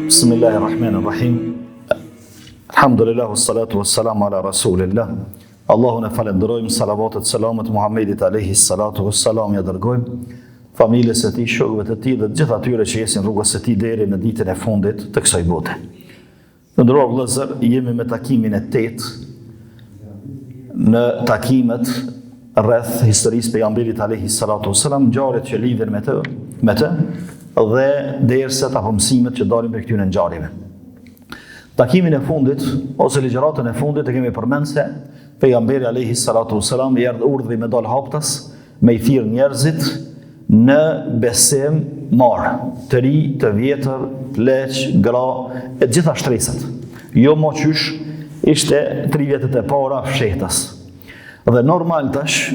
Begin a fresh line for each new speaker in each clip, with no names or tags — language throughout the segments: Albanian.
Bismillahirrahmanirrahim. Alhamdulillah, wassalatu wassalamu ala rasulillah. Allahun e falenderojmë, salavatet, selamet Muhammedit alayhi salatu wassalam ja dërgojmë familjes së tij, shokëve të tij dhe të gjithë atyre që jesin rrugës së tij deri në ditën e fundit të kësaj bote. Të nderuar vëllezër, jemi me takimin e 8 në takimet rreth historisë pejgamberit alayhi salatu wassalam, ngjarjet që lidhen me të dhe derset apo mësimet që dalin prej këtyre ngjarjeve. Takimin e fundit ose ligjëratën e fundit e kemi përmend se pejgamberi alayhi salatu wassalam i erdhi urdhri me dal haptas, me i thirr njerëzit në besim marë, të ri, të vjetër, pleq, gra, e gjitha shtresat. Jo mo qysh, ishte 3 vjetët e para fshehtas. Dhe normal tash,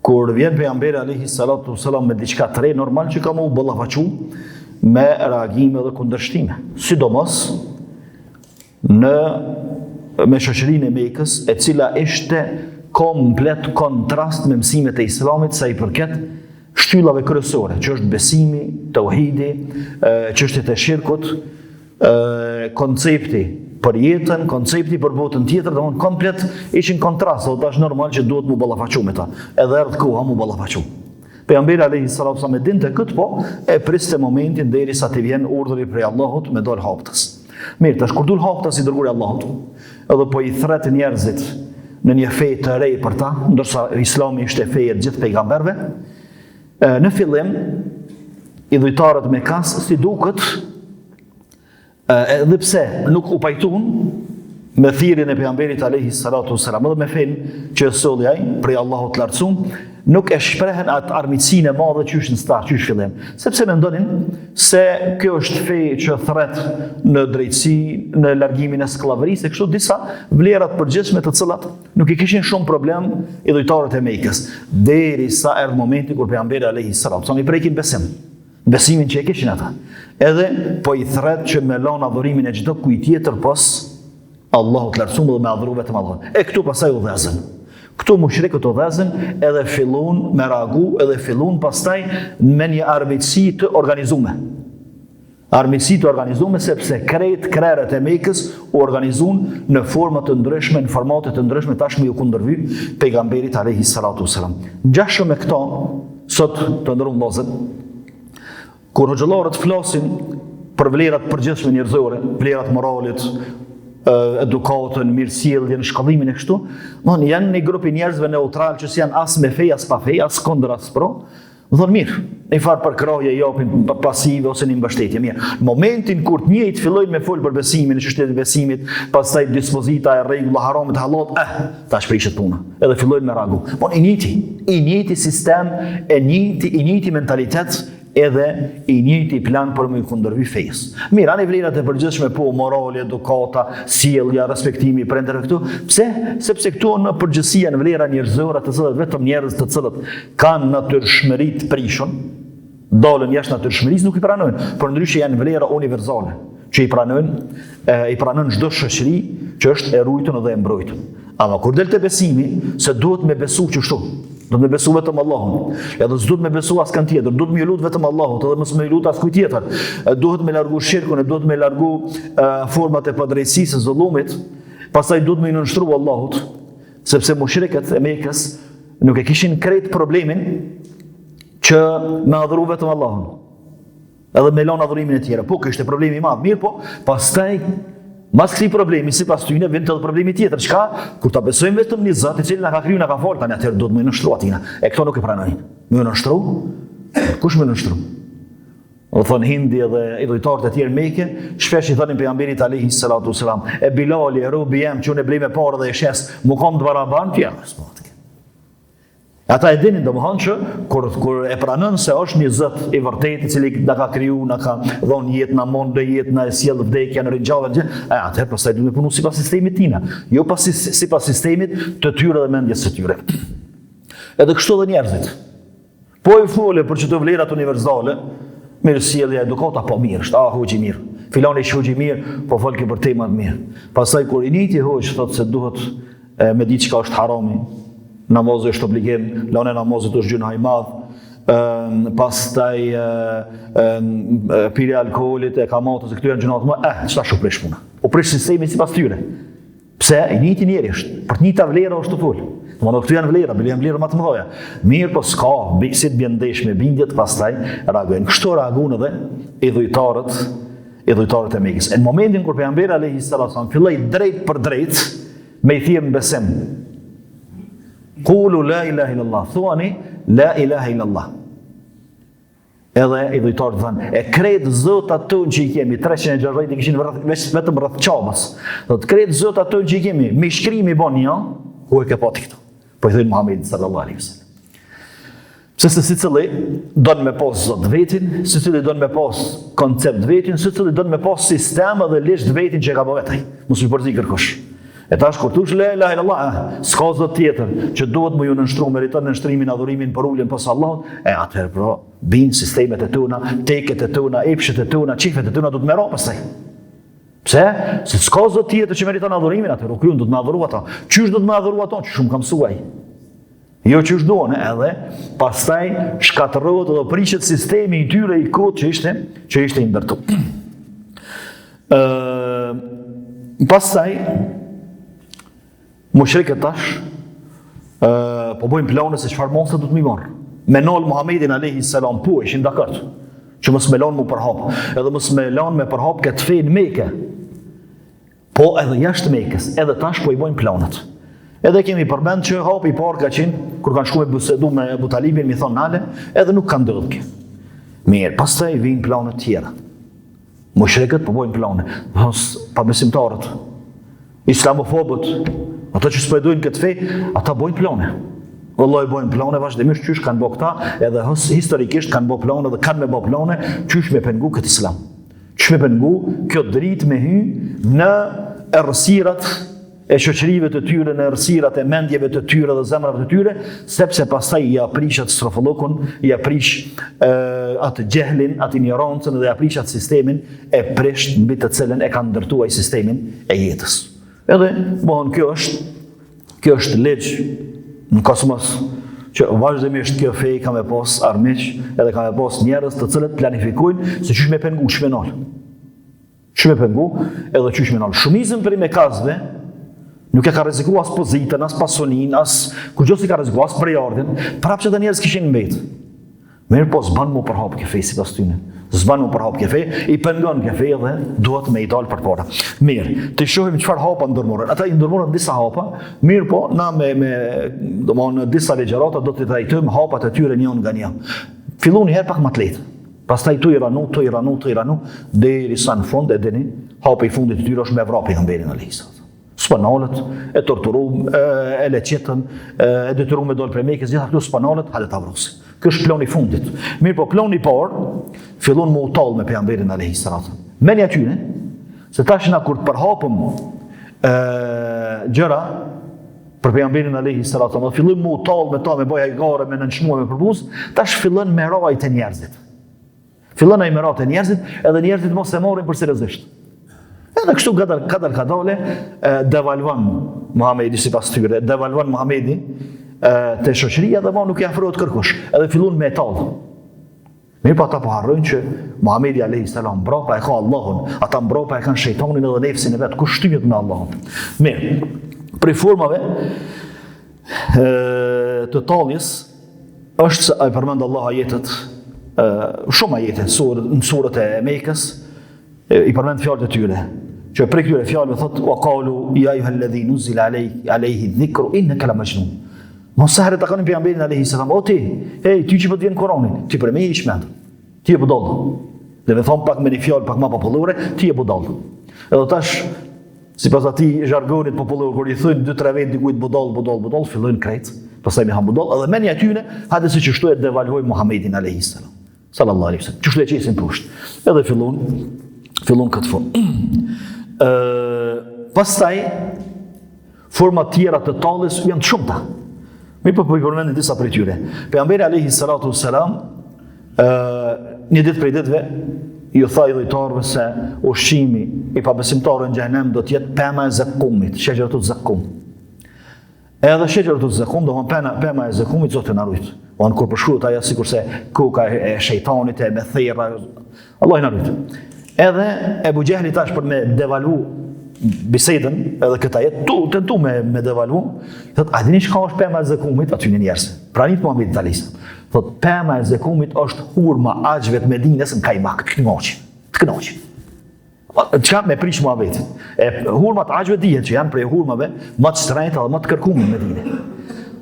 kur vjen pejgamberi alayhi salatu wassalam me diçka të re, normal që ka mu ballafaqu me reagime dhe kundërshtime. Sidomos me shoqërinë e Mekës, e cila ishte komplet kontrast me mësimet e Islamit sa i përket shtyllave kryesore, që është besimi, tauhidi, çështjet e shirkut, koncepti për jetën, koncepti për botën tjetër, domthonë komplet ishin kontrast, dhe tash normal që duhet mu ballafaqu me ta. Edhe erdhi koha mu ballafaqu. Pejgamberi alayhi salatu wasallam e dinte këtë, po e priste momentin derisa të vjen urdhri prej Allahut me dal haptas. Mirë, tash kur dul haptas i dërguari Allahut, edhe po i thret njerëzit në një fe të re për ta, ndërsa Islami ishte feja e gjithë pejgamberëve. Në fillim, idhujtarët me kas, si duket, edhe pse nuk u pajtun me thirrjen e pejgamberit alayhi salatu wasalam, edhe me fen që solli ai prej Allahut të lartësuar, nuk e shprehen atë armiqsinë e madhe që është në start, që është fillim. Sepse mendonin se kjo është fe që thret në drejtësi, në largimin e skllavërisë, e kështu disa vlera të përgjithshme të cilat nuk i kishin shumë problem idhujtarët e Mekës, derisa erdhi momenti kur pejgamberi alayhi salatu wasalam i prekin besimin që e kishin ata. Edhe po i thret që me lën adhurimin e çdo kujt tjetër pos Allahut të lartësuar dhe me adhuru vetëm Allahun. E këtu pastaj u dhezën. Këtu mushrikët u dhezën edhe fillun me reagu, edhe fillun pastaj me një armiqësi të organizuar. Armiqësi të organizuar sepse krerët e Mekës u organizuan në forma të ndryshme, në formate të ndryshme, tashmë ju kundërvy pejgamberit alayhi salatu wasalam. Ngjashëm me këto, sot të ndërruar vëllezër, kur hoxhallarët flasin për vlerat përgjithshme njerëzore, vlerat moralit, edukatën, mirësjelljen, shkollimin e kështu, janë një grup i njerëzve neutral që janë as me fe, as pa fe, as kundër as pro. Thonë mirë, në farë përkraje japin pasive ose një mbështetje mirë. Në momentin kur të njëjtë fillojnë me fol për besimin, në çështjet e besimit, pastaj dispozita e rregulla haramit hallat, tash prishet puna. Edhe fillojnë me reagu. I njëjti sistem, i njëjti mentalitet, edhe i njëjti plan për me kundërvy fejës. Mirë, anë vlerat e përgjithshme po morali, edukata, sjellja, respektimi prindërve këtu. Pse? Sepse këtu në përgjithësi janë vlera njerëzore të cilat vetëm njerëz të cilët kanë natyrshmëri të prishun, dalën jashtë natyrshmërisë nuk i pranojnë, por ndryshe janë vlera universale që i pranojnë çdo shoqëri që është e ruajtur dhe e mbrojtur. Ama kur del te besimi, se duhet me besu kështu. Do të me besu vetëm Allahun. Edhe s'duhet me besu askën tjetër, duhet me lut vetëm Allahut, edhe mos me lut askujt tjetër. Duhet me largu shirkun, duhet me largu format e padrejtësisë, zullumit, pastaj duhet me nënshtru Allahut, sepse mushrikët e Mekës nuk e kishin krejt problemin që me adhuru vetëm Allahun. Edhe me lënë adhurimin e tjerë. Po, kështë e problemi i madh, mirë po, pastaj mas këtij problemi, sipas tyre, vjen edhe problemi tjetër. Çka? Kur ta besojmë vetëm në Zot, i cili na ka kriju, na ka fortë, tani atëherë duhet më nënshtru atina. E këto nuk e pranojnë. Më nënshtru? Kush më nënshtru? O thon Hindi dhe idhujtarët e tjerë Mekë, shpesh i thonin pejgamberit alayhi salatu wasalam, e Bilali, e robi jam që unë blej me parë dhe e shes, më kom të baraban tjerë. Ata e dinin domethënë që kur e pranën se është një Zot i vërtetë i cili na ka kriju, na ka dhënë jetë, na mund dhe jetë, na sjell vdekjen, ringjalljen, atëherë pastaj duhet të punojmë sipas sistemit tina, jo sipas sistemit të tyre dhe mendjes së tyre. Edhe kështu edhe njerëzit. Po i fole për çdo vlerat universale, mirësjellja, edukata, po mirë, është hoxhi mirë. Filani është hoxhi mirë, po fol për tema të mirë. Pastaj kur i niti hoxh thotë se duhet me ditë çka është harami. Namazi është obligim, lënia e namazit është gjuna e madh, pastaj pirja alkoolit, e kamatës, e këtyre në gjënatë më, qëta shu prish puna. U prish sistemi si pas tyre. Pse? I njëti njeri është, për të njëta vlera është të full. Këtu janë vlera, bile janë vlera më të mëdha. Mirë, po s'ka, si të bjendesh me bindjet, pastaj reagojnë. Kështu reaguan edhe i dhujtarët e Mekës. Në momentin kur pejgamberi alayhi salatu filloi drejt për drejt me i thirrë në besim. Qulu la ilaha illallah, thuani la ilaha illallah. Edhe i dhujtarët thënë, e kretë zotat tonë që i kemi, 360 i kishin vetëm rreth qabës. Thotë, kretë zotat tonë që i kemi, me shkrimi bon një, ku e ke pati këto? Po i thënë Muhamedi sallallahu alaihi wasallam. Se sicili don me pas zot vetin, sicili don me pas koncept vetin, sicili don me pas sistem dhe lisht vetin që ka bë vetaj. Mos i përzi kërkosh. E tash kur thush la ilaha illallah, s'ka zot tjetër që duhet më ju nënshtruar meriton nënshtrimin, adhurimin, për uljen pas Allahut, atëherë bro, bin sistemet e tona, teket e tona, epshet e tona, çifet e tona do të merro pastaj. Pse? Se s'ka zot tjetër që meriton adhurimin, atëherë kryen do të më adhuroj ata. Qysh do të më adhuroj ata? Që shumë kam mësuaj. Jo që është duon, edhe pastaj shkatërrohet edhe prishet sistemi i tyre i kot që ishte i ndërtu. Pastaj mushrikët tash po bojnë plane se çfarë mos do të më marr. Me nol Muhamedit alayhi salam po ishin dakord që mos me lanë mu përhap, edhe mos me lanë me përhap këtë fe në Mekë. Po edhe jashtë Mekës, edhe tash po i bojnë planet. Edhe kemi përmend që hapi i parë ka qenë kur kanë shkuar me bisedu me Abu Talibin, mi thon nale, edhe nuk kanë ndodhur kjo. Mirë, pastaj vijnë plane të tjera. Mushrikët po bojnë plane, pa besimtarët, islamofobët, ata që s'predojnë këtë fe, ata bojnë plane. Wallahi bojnë plane vazhdimisht, qysh kanë bë këta, edhe historikisht kanë bë plane dhe kanë me bë plane, qysh me pengu këtë islam. Qysh me pengu kjo dritë me hy në errësirat e shoqërive të tyre, në errësirat e mendjeve të tyre dhe zemrave të tyre, sepse pastaj ja prish atë strofollokun, ja prish atë gjehlin, atë ignorancën dhe ja prish atë sistemin e prisht mbi të cilën e kanë ndërtuar sistemin e jetës. Edhe mohon kjo është ligj në kosmos që vazhdimisht kjo fe ka me pas armiq, edhe ka me pas njerëz të cilët planifikojnë se çish me pengu, çish me nal. Çish me pengu, edhe çish me nal. Shumicën prej mekazëve nuk e ka rrezikuar as pozitën, as pasonin, as kurrë si ka rrezikuar as prejardin, prapë që të njerëz kishin mbet. Mirë po s'ban mu përhap kjo fe sipas tyne. S'ban mu përhap kjo fe, i pengon kjo fe dhe duhet me i dal përpara. Mirë, të shohim çfarë hapa ndërmorën. Ata i ndërmorën disa hapa, mirë po na me domthonë disa ligjërata do të trajtojmë hapat e tyre një nga një. Filloni herë pak më të lehtë. Pastaj tu i ranu derisa në fund e dini, hapa i fundit të tyre është me vrapin pejgamberin alayhis salam. Spanalët, e torturum, e leqetën, e detyrum me dole prej Mekës, gjitha këtu spanalët, hajde ta vrosin. Ky është plani i fundit. Mirë po plani i parë fillon me u tall me pejgamberin alayhis salam. Meni atyne, se tash na kur të përhapëm gjëra për pejgamberin alayhis salam, fillojmë me u tall me ta, me bëj hajgare, me nënçmuar, me përbuz, tash fillon me rajt e njerëzit. Fillon ai me rajt e njerëzit, edhe njerëzit mos e marrin për seriozisht. Edhe kështu kadale devalvan Muhamedi sipas tyre, devalvan Muhamedi te shoqëria dhe nuk i afrohet kërkush, edhe fillon me tall. Mirë pa ata po harrojnë që Muhamedi alayhis salam mbrapa e ka Allahun, ata mbrapa e kanë shejtanin edhe nefsin e vet, kush shtyhet me Allahun. Mirë, për formave të talljes është se ai përmend Allah ajetet, shumë ajete në surët e Mekës, i përmend fjalët e tyre, që prej këtyre fjalëve thotë wa qalu ya ayyuhalladhi nuzila alayhi dhikru innaka la majnun. Mos sa herë ta kanë pejgamberin alayhis salam, o ti, ti që po të vjen Kur'ani, ti për me i shmend. Ti e budall. Dhe me thon pak me një fjalë pak më popullore, ti e budall. Edhe tash sipas atij jargonit popullor kur i thonë 2-3 vend dikujt budall, fillojnë krejt, pastaj me han budall, edhe meni atyne, hajde se që shtu e devalvoj Muhamedin alayhis salam. Sallallahu alaihi wasallam. Çu shtu e qesin poshtë. Edhe fillon këtë formë. Pastaj forma tjera të talljes janë të shumta. Mi po i përmendin disa prej tyre. Pejgamberi alayhis salatu wassalam një ditë prej ditëve ju tha i dhujtarëve se ushqimi i pabesimtarëve në xhenem do të jetë pema e zakkumit, sheqeratu zakkum. Edhe sheqeratu zakum, do pema e zakumit Zoti na rujt. On kur përshkruhet ajo sikurse koka e shejtanit e me therra, Allah na rujt. Edhe Ebu Gjehli tash për me devalu bisedën, edhe këta jetë, tentu me devalu, thot, a dini çka është pema e zakumit aty në njerëz? Pranit Muhamedit alayhis. Thot, pema e zakumit është hurma axhve të Medinës në kajmak, të kënaqë. Çka me prish muhabetin. Hurmat axhve dihet që janë prej hurmave më të shtrenjta dhe më të kërkuara në Medinë.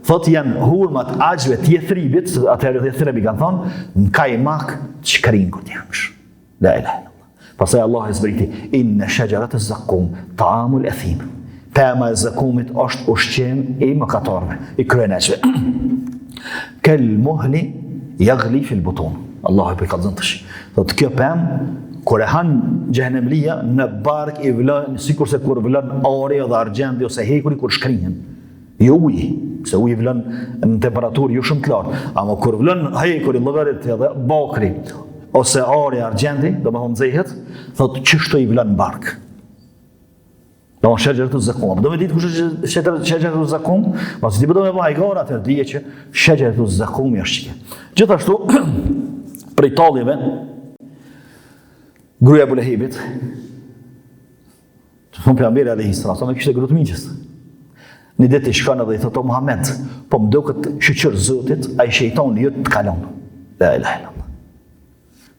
Thot janë hurmat axhve të Jethribit, atëherë Jethribi kanë thonë, në kajmak çkringut jamsh. La ilaha illallah. Pastaj Allah e zbriti, inna shajarat az-zaqqum ta'amul athim. Pema e zakumit është ushqim i mëkatarëve, i kryeneshve. Kel muhli yaghli fil butun. Allah e përkallëzon tash. Thot kjo pemë kur e han xhehenemlia në bark i vlon sikurse kur vlon ori dhe argjendi ose hekuri kur shkrihen. Jo uji, se uji vlon në temperaturë jo shumë të lartë, ama kur vlon hekuri, llogarit edhe bakri ose ori argjendi, domethënë nxehet, thotë çështo i vlon bark. Do shajaratu zakum. Do me ditë kush është shajaratu zakum? Pasi ti do me vaj gara atë dije që shajaratu zakum është çike. Gjithashtu prej talljeve gruaja e Abu Lahibit, të thonë pejgamberi alayhis salam, me kishte grutë miqës. Një ditë i shkon edhe i thotë Muhammed, po më duket shoqër Zotit, ai shejtani ju të kalon. La ilaha illallah.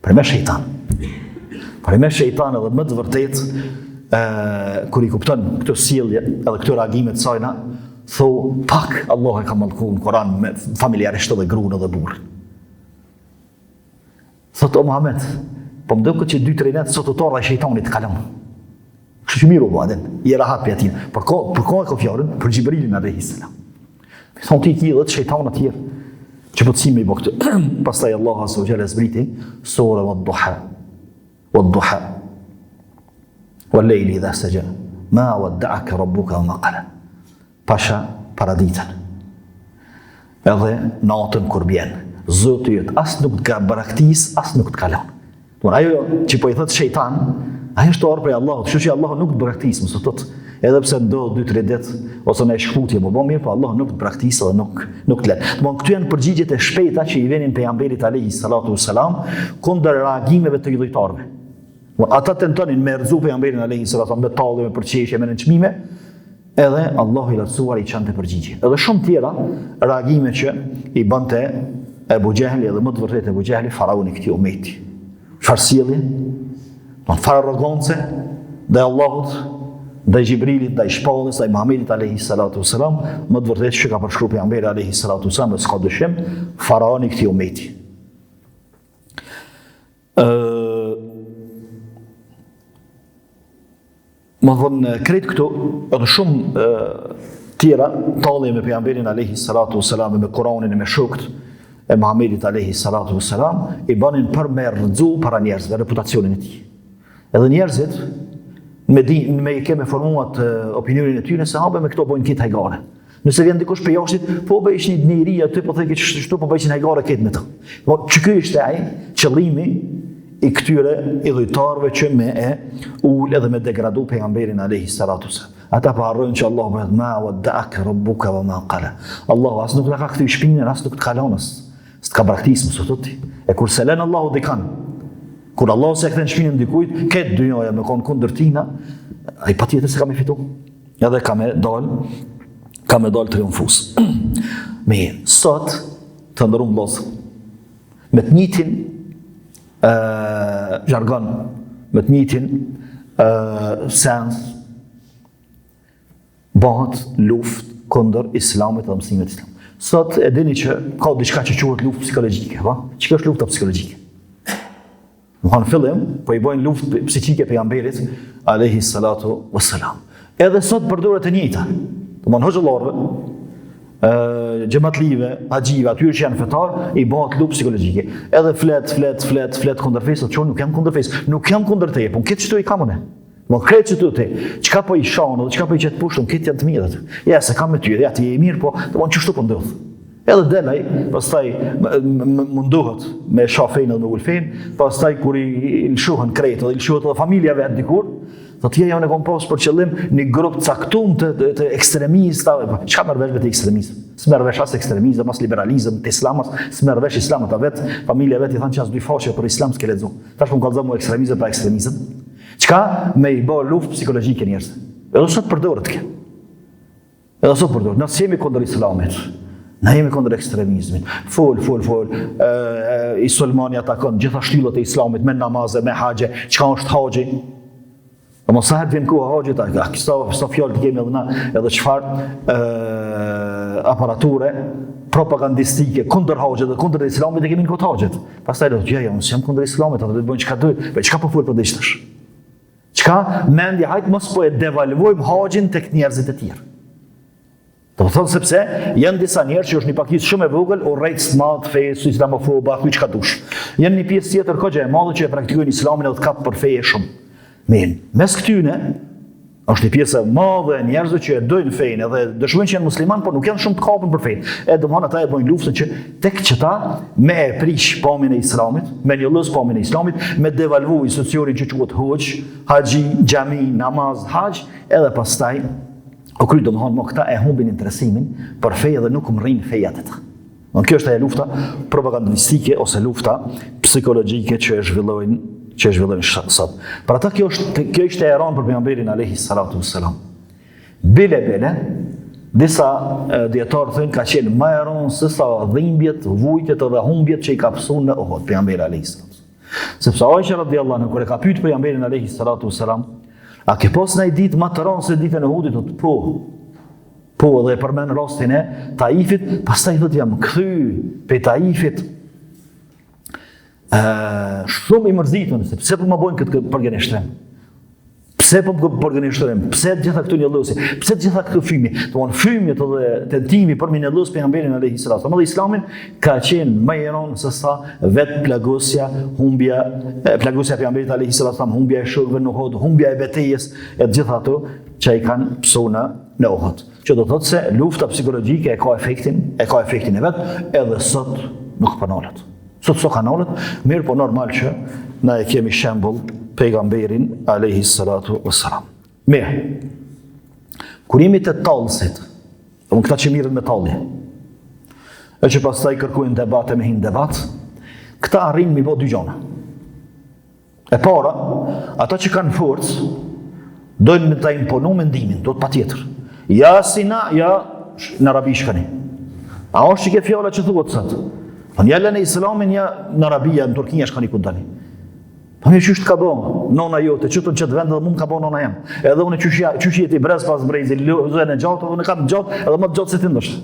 Për me shejtan. Për me shejtan edhe më të vërtet, kur i kupton këto sjellje edhe këto reagime të sajna, thou pak Allah e ka mallkuar në Kur'an me familjarisht edhe gruan edhe burrin. Thotë Muhammed, po më duket që 2-3 net sot utorra e shejtanit kalon. Kështu që miru vaden, i rahat për atin. Për kohë e ka fjalën për Xhibrilin alayhis salam. Thonë ti dhe të shejtanat tjerë që po të si me i bo këtë. Pastaj Allah azza wa jalla zbriti sura wad-duha wal-layli idha saja ma wadda'aka rabbuka wa ma qala. Pasha paraditën. Edhe natën kur bjen, Zoti jot as nuk të braktis, as nuk të kalon. Ajo që po i thotë shejtan, ajo është orë prej Allahut, kështu që Allahu nuk të braktis, mësë thotë, edhe pse ndodh 2-3 ditë ose në shkputje më bën mirë, po Allahu nuk të braktis dhe nuk të lë. Këtu janë përgjigjet e shpejta që i vinin pejgamberit alayhis salatu wassalam kundër reagimeve të idhujtarëve. Ata tentonin me rrezu pejgamberin alayhis salatu me tallje, me përqeshje, me nënçmime, edhe Allahu i lartësuar i çante përgjigje. Edhe shumë tjera reagime që i bënte Ebu Gjehli, edhe më të vërtet Ebu Gjehli, faraoni këtij ummeti. Çfarë sjellje? Farë arrogancë ndaj Allahut, ndaj Xhibrilit, ndaj shpallës, ndaj Muhamedit alayhis salatu wassalam, më të vërtet që ka përshkruar pejgamberi alayhis salatu wassalam, s'ka dyshim, faraoni i këtij ummeti. Më vonë krejt këtu, edhe shumë tjera, tallje me pejgamberin alayhis salatu wassalam, me Kur'anin e me shokët e Muhamedit alayhis salatu wassalam, i banin për me rrëdzu para njerëzve reputacionin e tij. Edhe njerëzit me i keme formuat opinionin e tyre se habe me këto bojnë kitë hajgare. Nëse vjen dikush për jashtit, po bëj ishte një njeri aty, po thej çështu po bëjnë hajgare këtë me të. Po ç'ky ishte ai qëllimi i këtyre idhujtarëve që me e ul edhe me degradu pejgamberin alayhis salatu wassalam. Ata pa harrojnë që Allahu bëhet ma wadda'aka rabbuka wa ma qala. Allahu as nuk na ka kthy shpinën, as nuk të kalonës. S'ka braktisë, mësë thotë. E kur se lënë Allahu dikan, kur Allahu se kthen shpinën dikujt, këtë dynjaja me kon kundër tina, ai patjetër se ka me fitu. Edhe ka me dal triumfues. Mirë, sot të ndërum vëllezër. Me të njëjtin jargon, me të njëjtin sens bëhet luftë kundër Islamit dhe mësimit islam. Sot e dini që ka diçka që quhet luftë psikologjike, po? Çka është lufta psikologjike? Në fillim, po i bojnë luftë psikike pejgamberit alayhis salatu wassalam. Edhe sot përdoret e njëjta. Domthon hoxhallarëve, xhamatlive, haxhive, atyre që janë fetar, i bëhet luftë psikologjike. Edhe flet kundër fesë, thonë nuk jam kundër fesë, nuk jam kundër teje, po këtë çto i kam unë. Mo kreç të te, çka po i shon, çka po i qet pushton, këtë janë të mirë atë. Ja se kam me ty, ja ti je mirë, po domthon çështu po ndodh. Edhe delaj, pastaj mundohet me shafejnë dhe me ulfejnë, pastaj kur i lëshuhen krejtë dhe i lëshuhet edhe familja vetë dikur, Thotë ja unë kam pas për qëllim një grup caktuar të ekstremistave. Çka merr vesh vetë ekstremizëm? S'merr vesh as ekstremizëm, as liberalizëm, të islamit, s'merr vesh islamin ta vet, familja vet i thanë ças dy faqe për islam s'ke lexu. Tash më kallzon mu ekstremizëm pa ekstremizëm. Çka me i bë luftë psikologjike njerëzve. Edhe sot përdoret kjo. Edhe sot përdoret. Ne jemi kundër islamit. Ne jemi kundër ekstremizmit. Fol. I sulmani atakon gjitha shtyllat e islamit me namaze, me haxhe. Çka është haxhi? Po mos sa herë vjen koha haxhit, këto fjalë të kemi edhe na, edhe çfarë aparature propagandistike kundër haxhit dhe kundër islamit e kemi në kohë haxhit. Pastaj do të thotë, unë jam kundër islamit, ata do të bëjnë çka do. Po çka po fol për dishtash? Çka mendje hajt mos po e devalvojmë haxhin tek njerëzit e tjerë. Do të thonë sepse janë disa njerëz që është një pakicë shumë e vogël, urrejt smart, fesë, islamofoba, kuj çka dush. Janë një pjesë tjetër kogja e madhe që e praktikojnë islamin edhe të kap për feje shumë. Mirë, mes këtyne është një pjesë e madhe e njerëzve që e dojnë fejnë edhe dëshmojnë që janë musliman, por nuk janë shumë të kapur për fejnë. Domthon ata e bojnë luftën që tek qëta me e prish pamjen e islamit, me njëllës pamjen e islamit, me devalvu institucionin që quhet hoxh, haxhi, xhami, namaz, haxh, edhe pastaj o kry domthon mo këta e humbin interesimin për fejë dhe nuk mrrin fejat e ta. Kjo është ajo lufta propagandistike ose lufta psikologjike që e zhvillojnë sot. Për ata kjo ishte e rënë për pejgamberin alayhi salatu wassalam. Bile, disa dietarë thënë ka qenë më e rënë se sa dhimbjet, vujtjet dhe humbjet që i ka pësuar në Uhud pejgamberi alayhi salatu. Sepse Aisha radhiyallahu anha kur e ka pyet pejgamberin alayhi salatu wassalam, a ke pas ndaj ditë më të rënë se ditën e Uhudit? Thotë po dhe e përmend rastin e Taifit, pastaj thotë jam kthy pe Taifit shumë i mërzitur, se pse po më bojnë këtë përgënjeshtrim? Pse po më përgënjeshtrim? Pse gjitha këtu njëllësi? Pse gjitha këtu fymi? Domthon fymjet edhe tentimi për minëllës pejgamberin alayhi salatu wasallam. Islamin ka qenë më i rënë se sa vet plagosja, humbja pejgamberit alayhi salatu wasallam, humbja e shokëve në Uhud, humbja e betejës e gjitha ato që i kanë pësuar në Uhud. Që do thotë se lufta psikologjike e ka efektin e vet, edhe sot nuk panolet. Sot kanolet, mirë po normal që na e kemi shembull pejgamberin alayhi salatu wassalam. Mirë. Kur jemi të tallësit, këta që mirën me tallje, e që pastaj kërkojnë debate me hin debat, këta arrin mi bë dy gjëra. E para, ata që kanë forcë dojnë me ta imponu mendimin, do të patjetër. Ja si na, ja në arabi shkani. A është që ke fjala që thuhet sot? Ja lënë islamin ja në Arabia, në Turqia shkani ku dani. Po më çështë ka bën nona jote, çuton çet vend edhe mund ka bën nona jam. Edhe unë çuçi jeti brez pas brezi, lëzën e gjatë, unë kam gjatë, edhe më gjatë se ti ndoshta.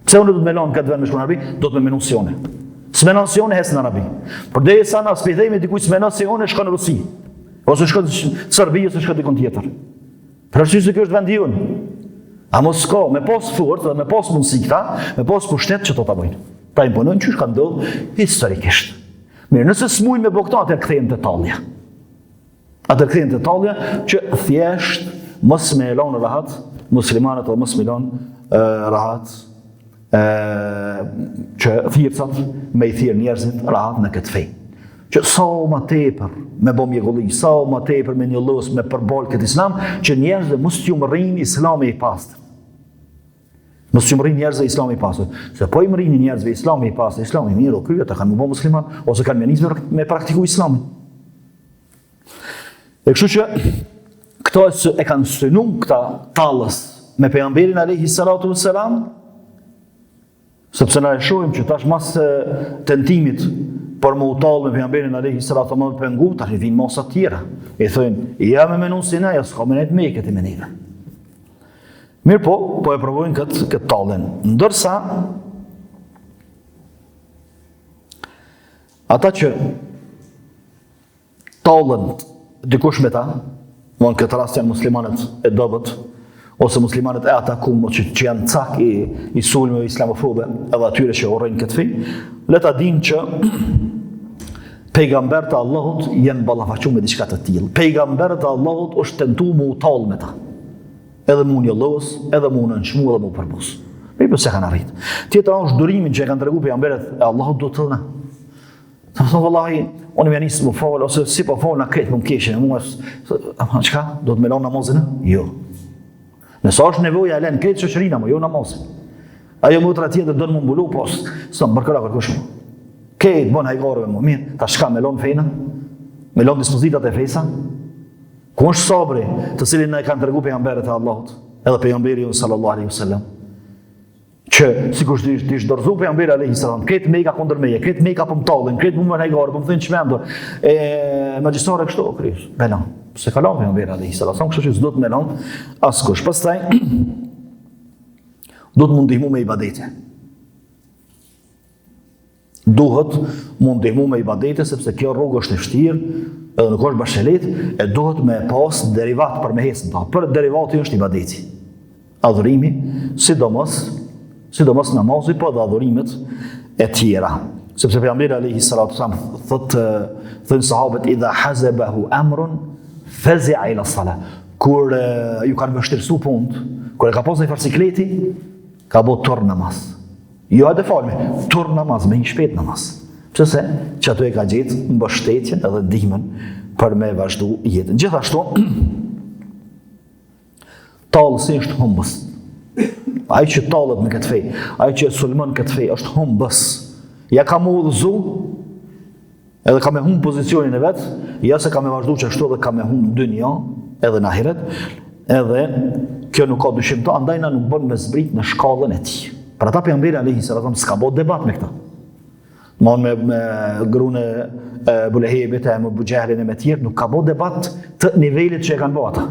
Pse unë do të më lën këtë vend me shkon në Arabi, do të më menuncione. S'menon se unë hes në Arabi. Por derisa na spithemi dikujt s'menon se unë shkon në Rusi. Ose shkon në Serbi ose shkon diku tjetër. Për arsye se ky është vendi jon. A mos ka me pas fortë dhe me pas mundësi këta, me pas pushtet që to ta bëjnë. Ta imponojnë që ka ndodhur historikisht. Mirë, nëse s'mujnë me bëkta, atër kthehen të tallja. Atër kthehen të tallja që thjesht mos me elon rahat muslimanët dhe mos me elon rahat që thirrsat me i thirr njerëzit rahat në këtë fe. Që sa më tepër me bë mjekulli, sa më tepër me njollos me përball këtë islam, që njerëzit mos t'ju mrrin islami i pastër. Mos që mërin njerëzve islami i pasur. Se po i mërin njerëzve islami i pasur, islami i mirë, kryet, ata kanë më bo musliman, ose kanë me nisë me praktiku islamin. E kështu që këto e kanë synu këta tallës me pejgamberin alayhi salatu wassalam, sepse na e shohim që tash mas tentimit për më utallë me pejgamberin alayhi salatu wassalam pengu, tash i vinë mosa tjera. I thojnë, ja me menun si na, ja s'ka menet me këtë menive. Mirë po e provojnë këtë tallën. Ndërsa ata që tallën dikush me ta, në këtë rast janë muslimanët e dobët, ose muslimanët e atakum, që janë cak i sulmeve islamofobe, edhe atyre që urrejnë këtë fe, le ta dinë që pejgamberët e Allahut janë ballafaqur me diçka të tillë. Pejgamberët e Allahut është tentuar me u tallë me ta. Edhe mu njëllos, edhe mu në nëshmu, edhe mu përbus. Me i përse kanë arrit. Tjetëra është durimin që e kanë tregu pejgamberët e Allahut do të thënë. Sa thonë vallahi, unë më nis më fal ose si po fal na këtë më keqë, mua çka? Do të më lën namazin? Jo. Nëse është nevoja lën këtë shoqërinë, jo namazin. Ajo motra tjetër do të më mbulu, po s'm bërkëra kërkush. Këtë bon hajgore më mirë, ta shka me lën fejna, me lën dispozitat e fejsa. Ku është sabri, të cilin na i kanë treguar pejgamberët e Allahut, edhe pejgamberi sallallahu alaihi wasallam. Që sikur të ish dorëzu pejgamberi alaihi salam, këtë me ka kundër meje, këtë me ka pomtallën, këtë më hajgore, po më thënë çmendur. Magjistore kështu kryes. Belan. Se kalon pejgamberi alaihi salam, kështu që s'do të më lën askush. Pastaj do të mund ndihmu me ibadete. Duhet mund ndihmu me ibadete, sepse kjo rrugë është e vështirë, edhe nuk është bashelet, e duhet me pas derivat për me hesën ta. Për derivati është ibadeti. Adhurimi, sidomos namazi, po dhe adhurimet e tjera. Sepse pejgamberi alayhi salatu wasalam thënë sahabët, idha hazabahu amrun fazi'a ila salah. Kur ju kanë vështirësu punët, kur e ka pas një farsikleti, ka bo tur namaz. Jo edhe falme, tur namaz, me një shpejt namaz. Pëse që ato e ka gjetë mbështetjen edhe ndihmën për me vazhdu jetën. Gjithashtu, tallësi është humbës. Ai që tallet në këtë fej, ai që sulmon këtë fej është humbës. Ja ka më udhëzu, edhe ka me humb pozicionin e vetë, ja se ka me vazhdu që ashtu edhe ka me humb dynja, edhe në ahiret, edhe kjo nuk ka dyshim të, andaj na nuk bën me zbrit në shkallën e tij. Për ata pejgamberi alayhi salam s'ka bë debat me këta. Me grunë e Bulehebit e me Bujahlin e me tjerë, nuk ka bë debat të nivelit që e kanë bë ata.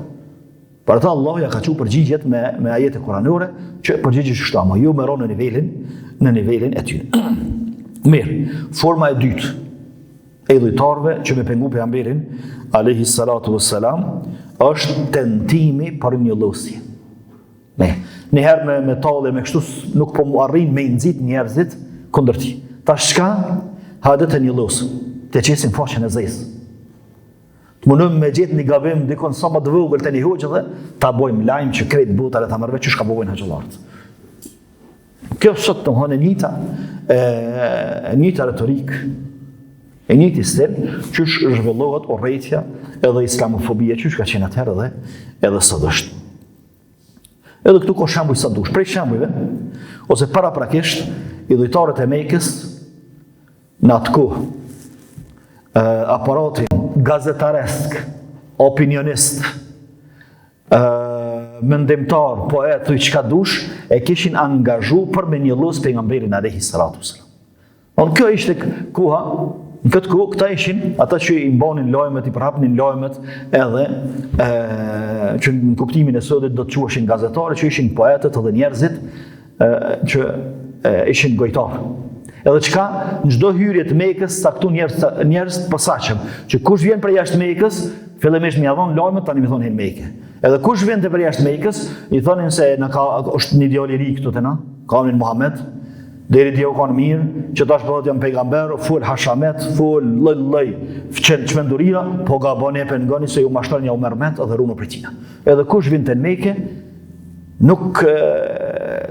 Për ata Allah ja ka thënë përgjigjet me ajete kuranore që përgjigjet është ama ju merron në nivelin e tyre. Mirë, forma e dytë e idhujtarëve që me pengu pejgamberin alayhi salatu wassalam është tentimi për një llosje. Njëherë me tallje me kështu nuk po mu arrin me nxit njerëzit kundër tij. Ta shka hadet e një losë, të qesin faqen e zezë. Të munëm me gjetë një gabim dikon sa më të vogël të një hoqë dhe ta bojmë lajmë që krejt botare ta mërve që shka bojnë haqëllartë. Kjo sot të mëhon e njëta retorik, e njëti stil, që zhvillohet urrejtja edhe islamofobia, që ka qenë atëherë edhe së dështë. Edhe këtu ka shembuj sa dush. Prej shembujve, ose para prakisht, idhujtarët e Mekës në atë kohë, aparatin gazetaresk, opinionist, mendimtar, poet, i çka dush, e kishin angazhu për me një lloj pejgamberin alayhi salatu wasalam. Kjo ishte koha, në këtë kohë këta ishin ata që i mbanin lajmet, i përhapnin lajmet, edhe që në kuptimin e sotit do të quheshin gazetare, që ishin poetët edhe njerëzit që ishin gojtarë. Edhe çka në çdo hyrje të Mekës saktu njerëz të posaçëm, që kush vjen për jashtë Mekës, fillimisht më javon lajmet, tani më thonin Mekë. Edhe kush vjen për jashtë Mekës, i thonin se është një djalë i ri këtu te na, ka emrin Muhammed. Deri dje u kanë mirë, që tash bëhet jam pejgamber, fol hashamet, fol lloj çmendurira, po gabon e pengoni se ju mashton ja u mermet edhe rumë për tina. Edhe kush vjen te Mekë, nuk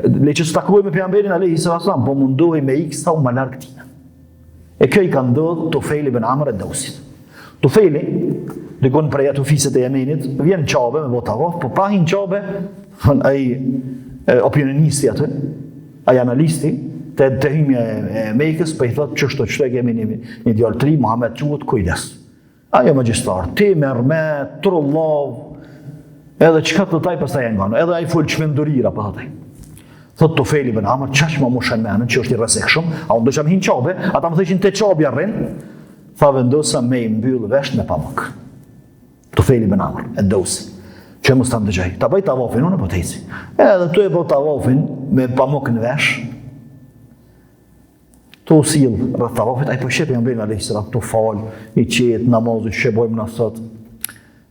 le që s'takuaj me pejgamberin alayhi salam, po mundohej me ikë sa u më larg tina. E kjo i ka ndodhur Tufejli ibn Amr ad-Dawsit. Tufejli, dikon prej atë e Yemenit, vjen në Qabe me botavaf, po pa hin Qabe, ai opinionisti atë, ai analisti të hymja e Mekës, për i thotë qështu e kemi një djallë tri, Muhammed quhet, kujdes. Ajo magjistar, ti mermet, trullav, edhe qëka të taj pas taj e nganë, edhe ai full çmendurira për taj. Thotë Tufejli ibn Amr, qash ma mushen menën, që është i rrezik shumë, a unë dësham hin qabe, ata më thëshin te qabe arrin, tha vendosa me i mbyllë vesht me pamuk. Tufejli ibn Amr, ad-Dawsi. Që mos ta ndëgjoj. Ta bëj tavafin unë po të eci. Edhe tu e bëj tavafin me pamuk në vesh. Tu sill rreth tavafit, ai po sheh pejgamberin alayhis salam tu fal, i qet namazin që bëjmë na sot.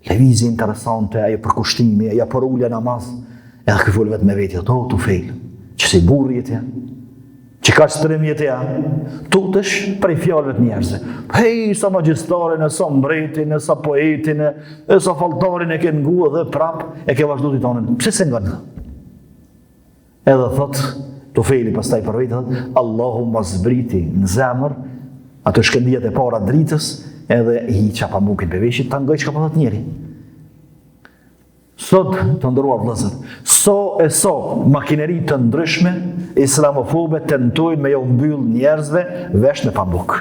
Lëvizje interesante, ajo për kushtimi, ajo për ulja namaz. Edhe ky fol vetëm me vetë, tu fel. Që si burri jetë. Që ka shtrim jetë ja. Tutesh për fjalëve të njerëzve. Hej, sa magjistarin, sa mbretin, sa poetin, sa falltarin e ke ngu dhe prap e ke vazhdu ti tonën. Pse se ngon? Edhe thot Tufejli pastaj për vetë, Allahu ma zbriti në zemër ato shkëndijat e para dritës, edhe I hiqa pambukin për veshit, ta ngoj që ka pëllat njeri. Sot të ndëruar vëllezër, so makineri të ndryshme, islamofobe tentojnë me jo mbyll njerëzve vesh me pambuk.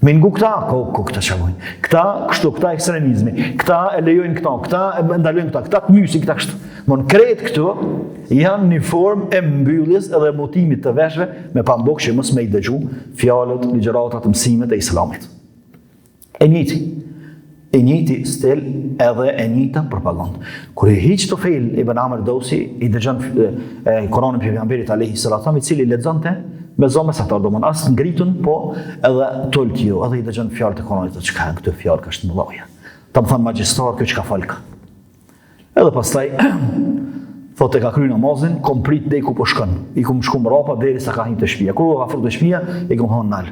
Me ngu këta, këta qavojnë. Këta ekstremizmi, këta e lejojnë këta e ndalojnë këta të mysin, këta kështu. Mon kretë këtu janë një formë e mbylljes edhe motimit të veshve me pambuk që mos me I dëgju fjalët, ligjëratat, mësimet e islamit. E njëti stil edhe e njëta propagandë. Kur I hiq Tufail ibn Amr Dausi, I dëgjon Kur'anin e pejgamberit alayhi salatu I cili lexonte me zonë sa domon as ngritun, po edhe toltiu, edhe I dëgjon fjalët e Kur'anit, çka janë këto fjalë kështu të mëdha. Ta më thon magjistar kjo çka falka. Edhe pastaj thotë ka kryer namazin, komplet deri ku po shkon. I kum shku mrapa derisa ka hyrë te shtëpia. Kur ka fort te shtëpia, I kum hon nal.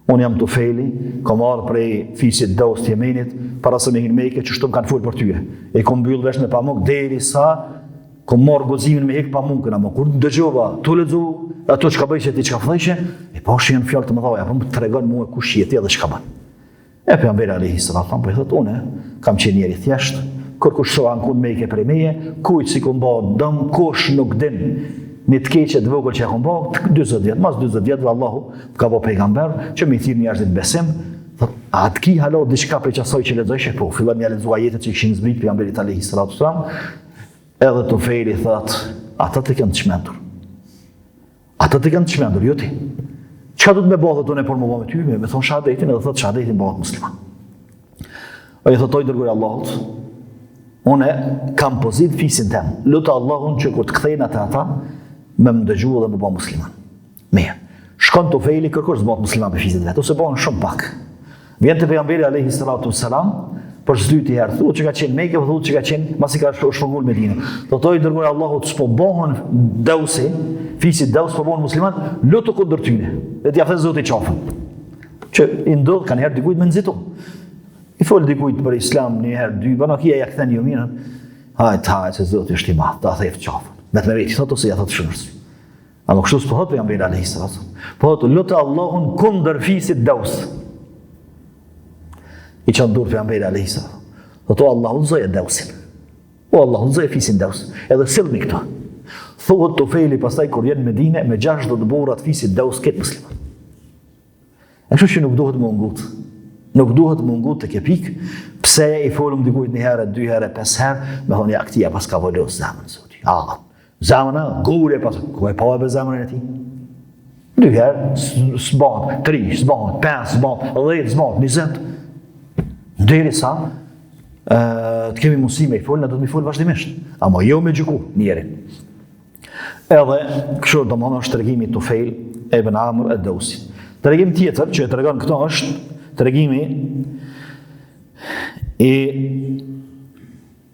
Unë jam Tufaili, kam marrë prej fisit Daus të Jemenit, para se me hinë Mekë, që shtu më kanë folë për tyje. E kom mbyll vesh me pamuk, derisa kom marrë gozimin me hek pamukën, ama kur dëgjova, tu lexu ato çka bëjshe ti çka thëshe, e po janë fjalë të mëdha, apo më tregon mua kush je ti edhe çka bën. E pejgamberi alayhi salatu po I thotë unë kam qenë njeri thjesht, kur kush shoha ankun Mekë prej meje, kujt si kom bë dëm, kush nuk din. Një të keqe të vogël që e kom bërë, 20 vjet, mas 20 vjetëve Allahu ka bërë pejgamber, që me I thirr njerëzit besim, thot, a të ki halo diçka prej qasoj që lexojshe, po, fillon mja lexua ajetet që kishin zbrit pejgamberit alayhi salatu wasalam, edhe Tufaili thot, ata të kanë të shmendur. Ata të kanë të shmendur, jo ti. Çka do të më bëhet unë për më bëmë ty, me thon shahadetin, edhe thot shahadetin bëhet musliman. Ai thotoi dërguar Allahut, unë kam pozit fisin tem, lutë Allahun që kur të kthejnë ata, me më dëgju dhe më bëjë musliman. Mirë. Shkon Tufaili kërkosh bëhet musliman për fisit vetë, ose bëhen shumë pak. Vjen te pejgamberi alayhi salatu wassalam për zdyti herë, thuhet që ka qenë Mekë, thuhet që ka qenë masi ka shpërngul Medinë. Thotë dërguar Allahut s'po bëhen Dausi, fisit Daus po bëhen musliman, lutë kundër tyne. Dhe t'ia thë Zoti qafën. Që I ndodh kanë herë dikujt me nxitu. I fol dikujt për islam një herë, dy, bana kia ja kthen jo mirë. Hajt se Zoti është I madh, ta thef qafën. Me të me veti, thotë ose ja thotë shërës. Ama kështu s'po thotë pejgamberi alayhi salatu. Po thotë lutë Allahun kundër fisit Daus. I çon dur pejgamberi alayhi salatu. Thotë Allahu zoje Dausin. O Allahu zoje fisin Daus. Edhe sillni këto. Thuhet Tufaili pastaj kur jenë në Medinë me 60 burra të fisit Daus këtë musliman. E kështu që nuk duhet më ngut. Nuk duhet më ngut të kepik, pse I folëm dikujt një herë, 2 herë, 5 herë, me thonë ja këtia pas ka volos zamën Zoti. Zamëna, gure pas, ku e pa e be zamën e ti? 2 herë, s'bant, 3, s'bant, 5, s'bant, 10, s'bant, 20. Derisa të kemi mundësi me I folë, ne do të mi folë vazhdimisht. Ama jo me gjyku njerin. Edhe kështu domosdoshmë është tregimi Tufail ibn Amr ad-Dausi. Tregim tjetër që e tregon këto është tregimi I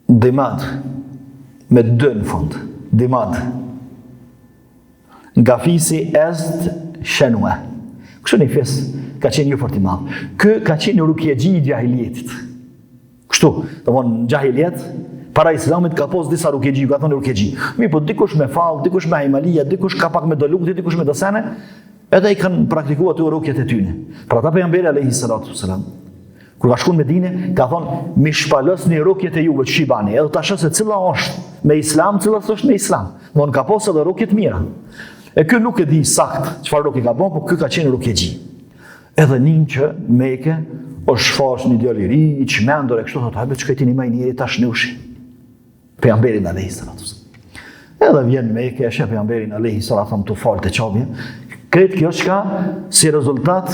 Dimad me dë në fund. Dimad nga fisi est Shenua. Kështu një fis ka qenë ju fort I madh. Ky ka qenë rukjegji I gjahiljetit. Kështu, domthon në gjahiljet para islamit ka pas disa rukjegji, ka thonë rukjegji. Mi po dikush me fall, dikush me hajmalia, dikush ka pak me dolukti, dikush me dosene, edhe I kanë praktikuar ato rukjet e tyne. Pra ata pejgamberi alayhi salatu wasalam, kur ka shkuar në Medinë, ka thonë mi shpalosni rukjet e juve që I bani, edhe ta shoh se cila është me islam, cila është me islam. Don ka pas edhe rukje të mira. E ky nuk e di sakt çfarë rukje ka bën, por ky ka qenë rukjegji. Edhe nin që Mekë është shfaq një djalë I ri, I çmendur e kështu thotë, hajde çka ti më njëri tash nushi. Pejgamberin alayhi salatu wasalam. Edhe vjen në Mekë, sheh pejgamberin alayhi salatu wasalam të falë të çobje. Kretë kjo çka si rezultat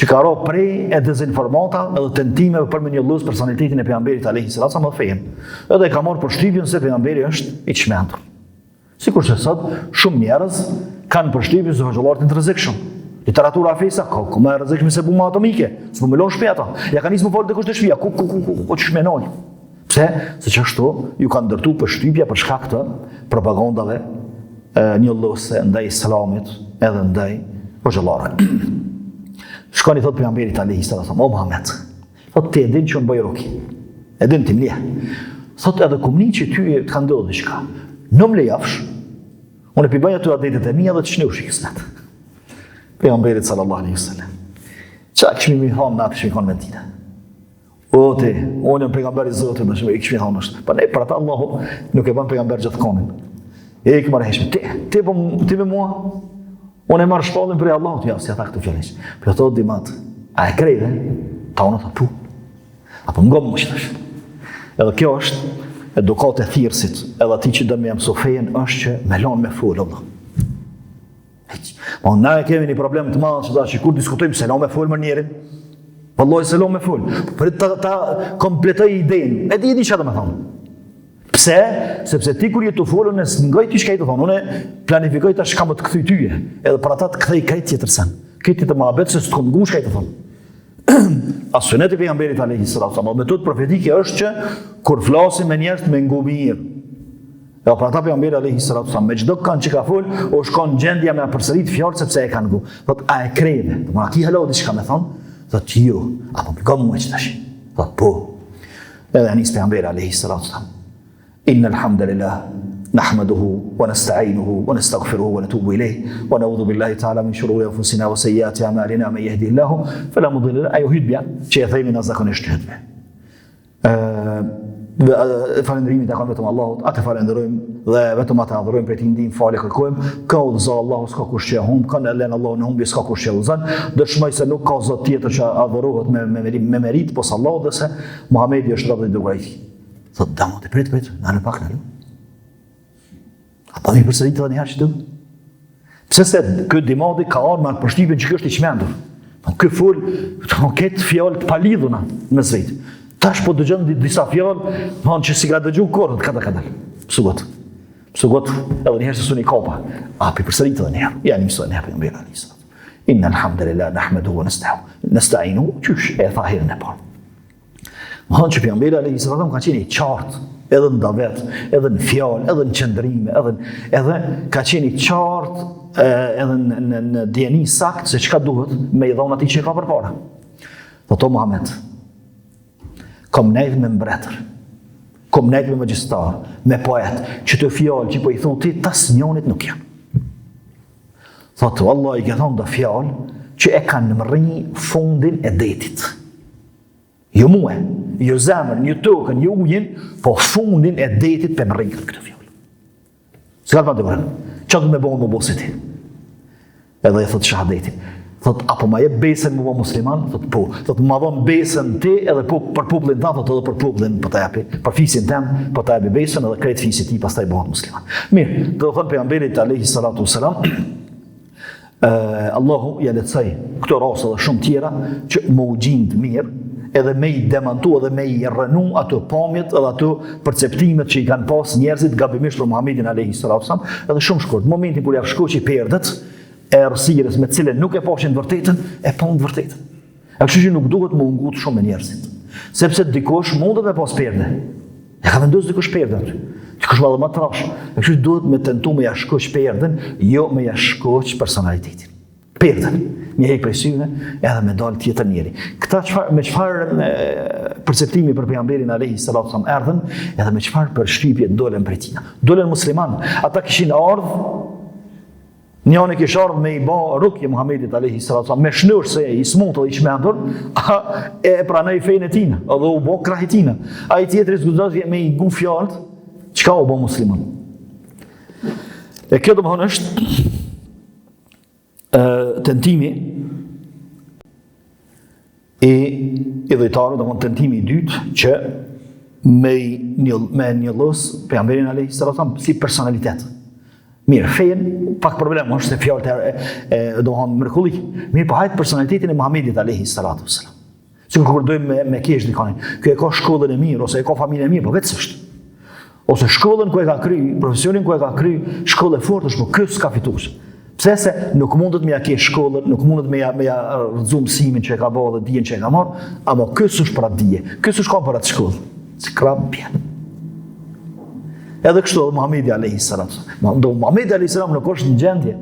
që ka ro prej e dezinformata edhe tentimeve për me njëlluz personalitetin e pejgamberit alayhi salatu wasalam dhe fejen. Edhe ka marrë përshtypjen se pejgamberi është I çmendur. Sikur që sot shumë njerëz kanë përshtypjen se hoxhallarët janë të rrezikshëm. Literatura fesa ko më rrezikshme se buma atomike, s'po më lon shpejta. Ja kanë nisur fol dikush të shtëpia, ku çmenol. Pse? Se që ashtu ju kanë ndërtu përshtypja për shkak të propagandave njëlluese ndaj islamit edhe ndaj hoxhallarëve. Shkoni thot pejgamberit alayhi salatu wasallam, o Muhammed, thot ti e din që unë bëj rukje. E din ti mleh. Thot edhe kumni që ty të ka ndodhur diçka. Nuk më lejafsh. Unë pi bëj ato adetet e mia dhe të shnehush kismet. pejgamberit sallallahu alaihi wasallam. Çka kemi më thonë natë shikon me tina. O ti, unë jam pejgamberi i Zotit, më shumë i kemi thonë është. Po ne për atë Allahu nuk e bën pejgamber gjithkohën. E ke marrë heshme. Ti me mua. Unë e marr shpallën për Allahut, ja, si ata këtu fjalësh. Po thotë dimat, a e kreve? Ta unë thotë pu. Apo ngom më shtash. Edhe kjo është edukate e thirrësit, edhe ati që do më jam sofën është që me lën me fol Allah. Po na kemi një problem të madh që kur diskutojmë se lën me fol më njerin. Wallahi se lën me fol. Për ta kompletoj idenë. E di çfarë do të them. Pse? Sepse ti kur je të folur në ngoj ti çka i të thonë. Unë planifikoj tash kam të kthy tyje, edhe për ata të kthej krejt tjetër sen. Këtë të mohabet se s'kam ngush çka i të thonë. As-suneti pejgamberit alayhi salatu wasallam, metodë profetike është që kur flasim me njerëz me ngu mirë. Ja për ata pejgamberi alayhi salatu wasallam, me çdo kanë që ka fol, o shkon gjendja me përsërit fjalë sepse e kanë ngu. Thot a e kreve? Do të ki hello diçka më thon? Thot jo, apo më kam më tash. Thot po. Edhe anis pejgamberi alayhi salatu wasallam. إن الحمد لله نحمده ونستعينه ونستغفره ونتوب إليه ونعوذ بالله تعالى من شرور أنفسنا وسيئات أعمالنا من يهده الله فلا مضل له أي hyjt bja që e themi na zakonisht hyjtve. Falëndrimi tek vetëm Allahut, atë falenderojmë dhe vetëm atë adhurojmë për të ndihmë falë kërkojmë. Ka udhëzo Allahu s'ka kush që humb, ka lën Allahu në humbje s'ka kush që udhëzon. Dëshmoj se nuk ka zot tjetër që adhurohet me merit pos Allahut dhe se Muhamedi është rrobë i dërguari. Thot, damo të prit, në pak në lu. Apo mi përsërit edhe njëherë që du? Pse se këtë dimadi ka arë me përshtypjen që kështë i qmendur. Këtë fol, këtë fjallë të palidhuna në zvejtë. Tash po dëgjën disa fjallë, që si ka dëgju korët, kada. Psugot edhe njëherë se su një kopa. Api përsërit edhe njëherë. Ja një mësoj njëherë për një bërë alisë. Inna alhamdulillah, nahmedu wa nasta'inu, qysh e tha herën e parë. Më thonë që pejgamberi alayhi salatu ka qenë i qartë, edhe në davet, edhe në fjalë, edhe në qëndrime, edhe ka qenë i qartë edhe në dieni sakt se çka duhet me i dhon atij që ka përpara. Thotë Muhammed, kom nejt me mbretër, kom nejt me magjistar, me poet, që të fjalë që po i thon ti tas njonit nuk janë. Thotë wallahi i ka thonë do fjalë që e kanë mrri fundin e detit. Jo mua, jo zemrën, jo tokën, jo ujin, po fundin e detit për më rrinkët këtë fjallë. Se ka të më të bërën, që du me bëhën më bosit ti? Edhe e thot shahadetin. Thot, apo ma je besën më musliman? Thot, po. Thot, ma dhon besën ti edhe po për popullin ta, thot edhe për popullin për ta japi, për fisin tem, për ta japi besën edhe krejt fisit ti, pas ta i bëhën musliman. Mirë, dhe thot pejgamberit alayhi salatu wasalam, Allahu ja lehtësoi këto raste dhe shumë tjera që më u gjindë mirë, edhe me i demantu edhe me i rënu ato pamjet edhe ato perceptimet që i kanë pas njerëzit gabimisht për Muhammedin alayhi salatu wasalam, edhe shumë shkurt. Momentin kur ja shkoqi perdet e errësirës me cilën nuk e pashin vërtetën, e pa të vërtetën. E kështu që nuk duhet më ngut shumë me njerëzit. Sepse dikush mundet me pas perde. Ja ka vendosur dikush perde aty. Dikush edhe më trash. E kështu duhet me tentu me ja shkoq perden, jo me ja shkoq personalitetin. Perden, një hek prej syve, edhe me dalë tjetër njeri. Këta me çfarë perceptimi për pejgamberin alayhi salatu wasallam erdhën, edhe me çfarë përshtypje dolen prej tina. Dolen musliman, ata kishin ardhur, njëri kishte ardhur me i bë rukje Muhamedit alayhi salatu wasallam, me shnur se i smutë dhe i çmendur, e pranoi fenë e tina, edhe u bë krah i tina. Ai tjetri zgjidhoi me i gu fjalët, çka u bë musliman. E kjo domethënë është tentimi i dhejtarë, dhe tentimi i dytë që me njëllës pejgamberin alayhi salatu wasallam si personalitet. Mirë, fejen, pak problem është se fjallët do hanë mërkulli. Mirë, po hajtë personalitetin e Muhammedit alayhi salatu wasallam. Si kur dojmë me kesh dikanin, kjo e ka shkollën e mirë, ose e ka familjen e mirë, po vetësisht. Ose shkollën ku e ka kry, profesionin ku e ka kry, shkollë e fort është, po kjo s'ka fituar. Pse se nuk mundet me ja kesh shkollën, nuk mundet me ja rëzu mësimin që e ka bërë dhe dijen që e ka marrë, ama kësë është për atë dije, kësë është ka për atë shkollë. Si krabë pjenë. Edhe kështu edhe Muhammedi alayhi salatu. Do Muhammedi alayhi salam nuk është në gjendje,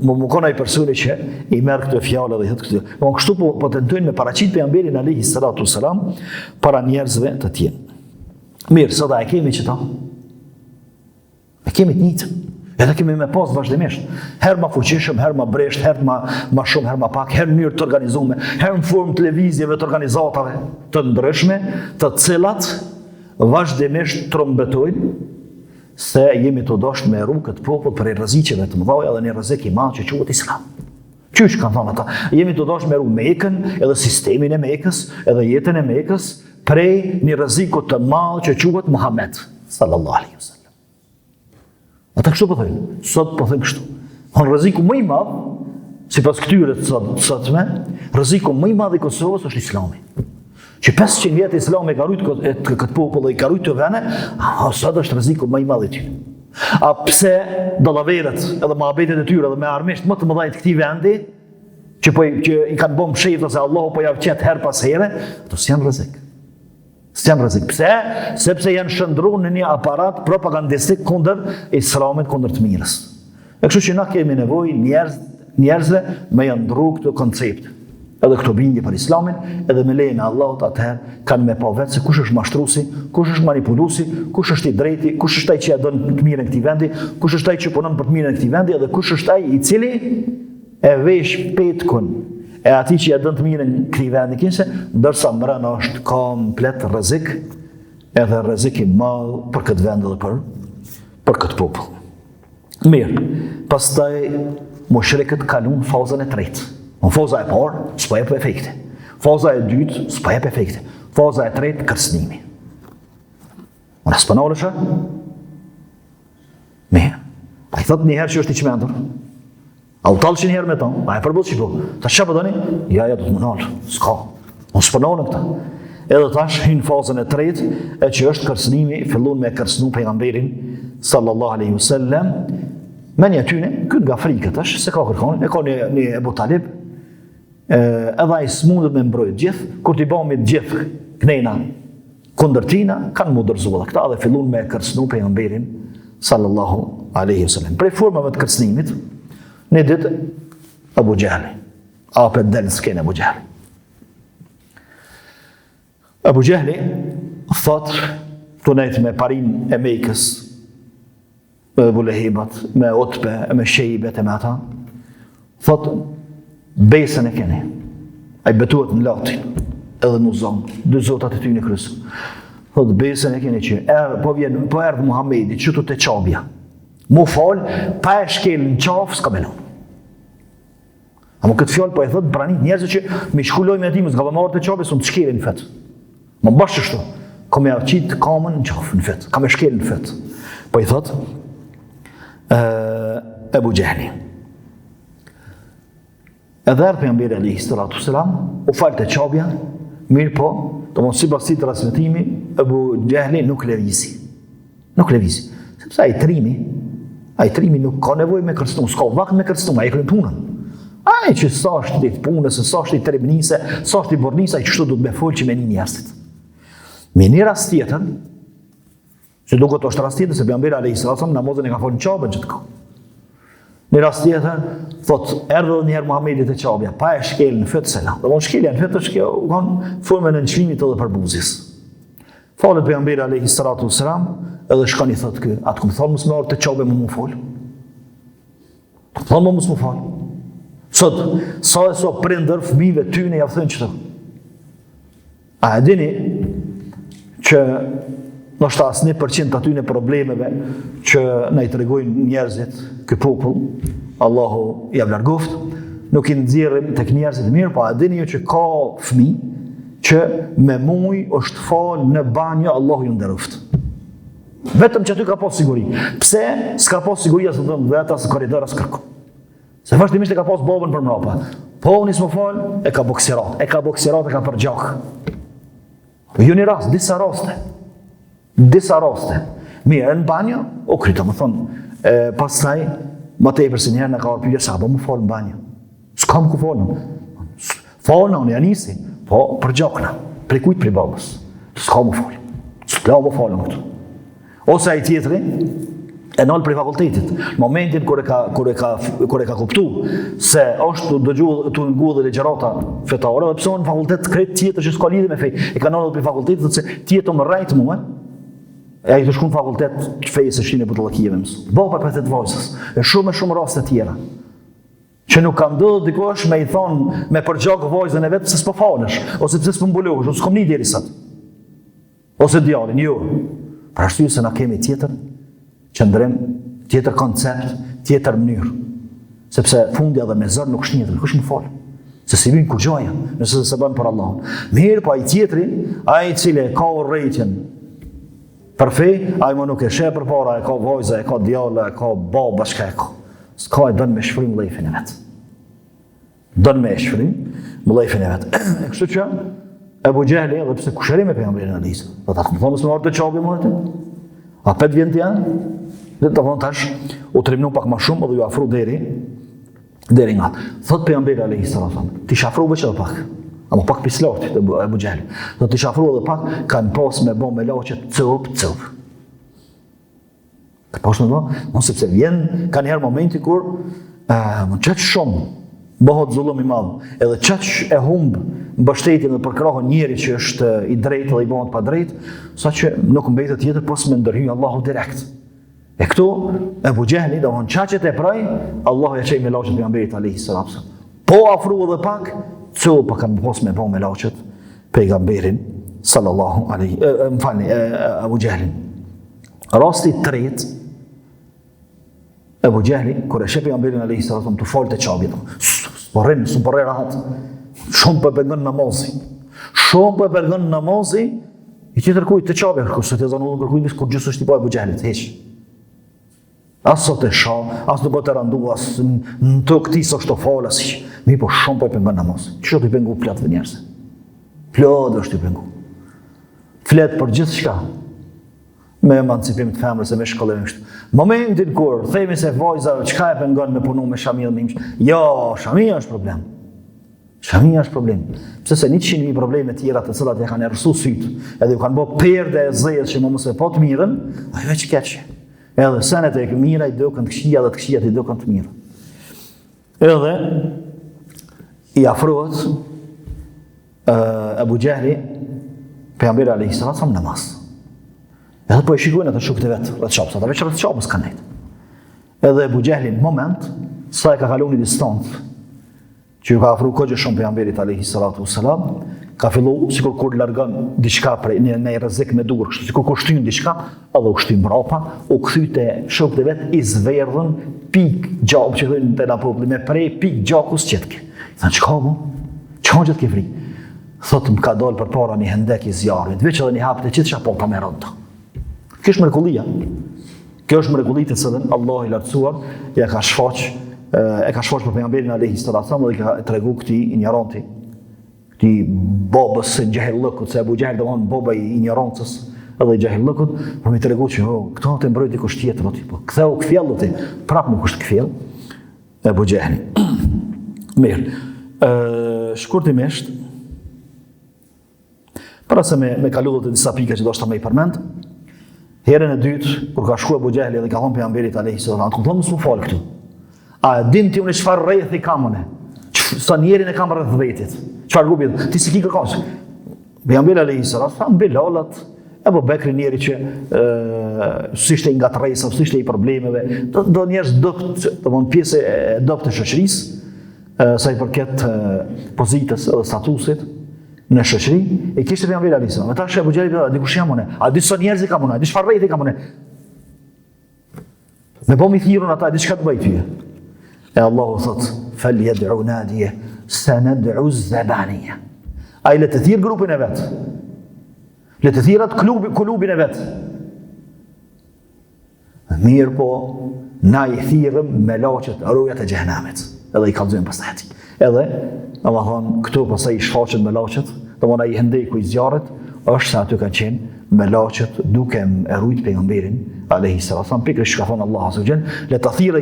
më kona i personi që i merë këtë fjallë dhe këtë. Kështu po tentojnë me paraqit pejgamberin alayhi salatu salam para njerëzve të tjenë. Mirë, sot e kemi që ta? E kemi të njëjtën. Edhe kemi me pas vazhdimisht. Herë ma fuqishëm, herë ma bresht, herë ma shumë, herë ma pak, herë në mënyrë të organizume, herë në formë televizjeve të organizatave të ndryshme, të cilat vazhdimisht trombetojnë se jemi të dashur me rrugë këtë popull për rreziqeve të mëdha edhe një rrezik i madh që quhet Islam. Qysh kanë thënë ata? Jemi të dashur me rrugë Mekën, edhe sistemin e Mekës, edhe jetën e Mekës prej një rreziku të madh që quhet Muhammed sallallahu alaihi wasallam. Ata kështu po thënë, sot po thënë kështu. Në rreziku më i madh, sipas këtyre të sotme, rreziku më i madh i Kosovës është Islami. Që 500 vjet Islami ka rujt këtë popull dhe i ka rujt të vene, sot është rreziku më i madh i tyre. A pse dallaverët edhe mohabetet e tyre dhe me armisht më të mëdha të këtij vendi, që i kanë bërë mshefta se Allahu po ja vqet her pas here, ato s'janë rrezik. S'janë rrezik. Pse? Sepse janë shndruar në një aparat propagandistik kundër Islamit, kundër të mirës. E kështu që na kemi nevojë njerëzve me janë ndru këto koncepte. Edhe këto bindje për Islamin, edhe me lejen e Allahut, atëherë kanë me pa vetë se kush është mashtruesi, kush është manipuluesi, kush është i drejti, kush është ai që ja don të mirën këtij vendi, kush është ai që punon për të mirën këtij vendi, edhe kush është ai i cili e vesh petkun e ati që ja dënë të mirën këtij vendi kinse, ndërsa mbrana është komplet rrezik, edhe rrezik i madh për këtë vend dhe për këtë popull. Mirë, pastaj mushrikët kalun fazën e tretë. Në faza e parë s'po jep efekte. Faza e dytë s'po jep efekte. Faza e tretë kërcënimi. Unë s'panolesha? Mirë. A i thot njëherë që është i çmendur. A u talë që njëherë me tonë, a e përbëtë që po, ta që përdoni? Ja, do të më nalë, s'ka, unë s'përnonë këta. Edhe tash hinë fazën e tretë, e që është kërcënimi, fillon me kërcënu pejgamberin, sallallahu alaihi wasallam, me një tyne, kënë nga frikët është, se ka kërkonin, e ka një Ebu Talib, edhe i s'mundet me mbrojt gjithë, kur t'i bëmit gjithë knejna kundër tina, kanë mu dërzuar dhe këta, dhe fillon me kërcënu pejgamberin, sallallahu alaihi wasallam. Prej formave të kërcënimit, në ditë Abu Jahli, apet delë s'kene Abu Jahli. Abu Jahli thot, të nejtë me parin e Mekës, me Abu Lehibat, me Utbe, me Shejbet e me ata, thot, besën e keni, a i betuat në latin, edhe në zonë, dy zotat e ty në krysë. Thot, besën e keni që, po erdhë Muhammedi, që të qabja, mu falë, pa e shkel në qafë, s'ka melon. Amo këtë fjallë po e thëtë pranit njerëzë që me shkulloj me atimës, nga përmarë të qabë, së më të shkelin në fetë. Më bashkë shtu, ka me qitë kamën në qafë në fetë, ka me shkelin në fetë. Po i thëtë, Ebu Jahli. Edhe erë pejgamberi alayhi salatu wassalam, u falë të qabja, mirë po, të mos si basi të transmetimi, Ebu Jahli nuk levisi. Nuk levisi. Sepse a i trimi nuk ka nevoj me kërcënu, s'ka vakt me kërcënu, a i kryen punën. A i që sa është i punës, sa është i trebnise, sa është i bornisa, i qështu du të me folë që me një njerëzit. Me një rast tjetër, që duke të është rast tjetër, se pejgamberi alayhi salatu wassalam namazën e ka folë në qabën që të ka. Një rast tjetër, thot, erdhë njëherë Muhammedi të qabja, pa e shkel në fetë selam. Dhe mund shkelja në fetë është kjo, kanë forme në nëshlimit edhe për buzis. Falet pejgamberi alayhi salatu wassalam, edhe shkon i thot kë, atë këmë thonë mësë me orë të qabë më folë. Thonë mësë më falë. Sot, sa e so prindër fëmijëve tyne ja thënë qëtë. A e dini që nështë asë 1% aty në problemeve që na i të regojnë njerëzit kë popull, Allahu ja vlargoft, nuk i nëzirëm të kë njerëzit mirë, pa a dini ju që ka fëmijë që me muj është falë në banjo, Allahu ju ndërëft. Vetëm që aty ka pas siguri. Pse s'ka pas siguri asë të dhëta, asë koridor, asë kërko. Se vazhdimisht e ka pas babën për mrapa. Po unë isë më falë, e ka boksirat, e ka për gjak. Jo një rast, disa raste. Mirë, në banjo, o kryta më thonë, pastaj, ma te i përsi njerë në ka orë pyja, sa po më falë në banjo. S'ka më ku falë. Falë në unë janisi, po për gjakna, për kujtë për babës. S'ka më falë. S'ka më falë në këtu. Ose ai tjetri e nol për fakultetit. Në momentin kur e ka kuptu se është të ngudhë legjerata fetare, dhe pëse në fakultet kret tjetër që s'ka lidhje me fej, e ka nol për fakultetit se tjetër më rajtë mua, ai të shkon në fakultet të fejës së shinë butollakive mësu. Baba për të vajzës. E shumë raste tjera. Që nuk kam ndodhur dikush me i thonë me përgjak vajzën e vet pse s'po falesh, ose pse s'po mbulohesh, ose s'kom një deri sot. Ose djalin, jo. Për arsye se na kemi tjetër qëndrim, tjetër koncept, tjetër mënyrë. Sepse fundi edhe me zër nuk shnihet, kush më fal. Se si vjen kur gjoja, nëse se bën për Allahun. Mirë, po ai tjetri, ai i cili ka urrëtitjen për fe, ai më nuk e sheh përpara, e ka vajza, e ka djala, e ka baba, çka e ka. S'ka e dënë me shfrim lejfin e vetë. Dënë me shfrim lejfin e vetë. Kështu që Ebu Gjehli, edhe pse kushëri me pejgamberin Alisë, dhe ta të thonë së më orë të qabi më të. A 5 vjen të janë, dhe të thonë tash, u trimnu pak ma shumë, edhe ju afru deri nga. Thot pejgamberi Alisë, ti shafru veç edhe pak. Ama pak pisloti, Ebu Gjehli. Dhe ti shafru edhe pak, kanë pas me bo me laqet cëp. Po është në sepse vjen ka njëherë momenti kur qëtë shumë bëhot zullum i madh, edhe qëtë e humbë mbështetjen dhe përkrahën njeri që është i drejtë dhe i bëhet pa drejtë, sa që nuk mbetet tjetër pos me ndërhyj Allahu direkt. E këtu Ebu Gjehli, do von qaqet e praj, Allahu ja qej me laqet pejgamberit alayhis salam. Po afru edhe pak, pa kanë pos me bëh me laqet pejgamberin sallallahu alaihi, Ebu Gjehlin. Rasti i tretë, Ebu Gjehli, kur e sheh pejgamberin alayhis salam të folë të çabit, s'u porrë rahat. Shumë për bëngën namazi, i tjetër kujt të çabit, kur sot e zonë kërkuj kur gjysë është i pa Ebu Gjehlit, hiç. As sot e shoh, as do të randu, as në të këti sot është të falë, as hiç. Mi po shumë për bëngën namazi. Ço të bëngu plot të njerëz. Plot është i bëngu. Flet për gjithçka. Me emancipim të femrës e me shkollim kështu. Momentin kur themi se vajza çka e pengon me punu me shamia dhe mish, jo, shamia është problem. Shamia është problem. Pse se 100.000 probleme tjera të cilat ja kanë errësu syt, edhe u kanë bë perde e zezë që më mos e po të mirën, ajo veç keq. Edhe senet e mira i dokën të këqija dhe të këqijat i dokën të mirë. Edhe i afrohet Ebu Gjehli pejgamberi alayhis salam namaz. Edhe po e shikojnë atë shokët e vetë, rreth çapës, ata veç rreth çapës kanë nejtë. Edhe Ebu Gjehli në moment, sa e ka kalu një distancë, që ju ka afru kohë shumë pejgamberit alayhis salam, ka fillu sikur kur largon diçka prej në rrezik me dur, kështu sikur kur shtyn diçka, edhe u shtyn mbrapa, u kthy te shokët e vet i zverdhën pik gjakut që thonë te na populli me prej pik gjakus qetke. Thanë çka mo? Çka gjat ke fri? Thotë më ka dal përpara një hendek i zjarrit, veç edhe një hap të qitësha po ta merron ta. Kjo është mrekullia. Kjo është mrekullia të cilën Allahu i lartësuar ja ka shfaq, e ka shfaq për pejgamberin alayhis salam dhe ka tregu këtij ignoranti, këtij babës së jahillëkut, se Abu Jahl domon baba i ignorancës edhe i jahillëkut, për mi tregu që këto të mbrojti dikush tjetër aty, po ktheu kthjellë ti, prap nuk është kthjell Abu Jahl. Mirë. Shkurtimisht, para se me kalu të disa pika që do shta me i përmend, herën e dytë, kur ka shku Abu Gjehli dhe ka thonë pejgamberit alayhis salam, të thonë mos më fal këtu. A din ti unë çfarë rrethi kam unë? Sa njerin e kam rreth vetit. Çfarë gubi? Ti si ki kërkon? Pejgamberi alayhis salam thanë Bilalat, Ebu Bekri njeri që s'ishte nga tresa, s'ishte i problemeve, do njerëz dopt, domthon pjesë e dopt të shoqërisë, sa i përket pozitës edhe statusit në shoqëri, e kishte pejgamberi alayhis salam. Ata Ebu Gjehli thotë, dikush jam unë, a di sa njerëz kam unë, a di çfarë rrethi kam unë? Me po mi thirrun ata, di çka të bëj ty. E Allahu thot, falyad'u nadiya sanad'u az-zabaniya. Ai le të thirr grupin e vet. Le të thirrat klubin e vet. Mirë po, na i thirrëm me laqet rrugët e xhehenamit. Edhe i kallzojmë pastaj aty. Edhe, domethënë, këtu pastaj i shfaqet me laqet, domethënë ai hendeku i zjarrit është se aty kanë qenë me laqet duke e rujt pejgamberin alayhis salam, pikërisht ka thonë Allahu azza wa jall, le të thirrë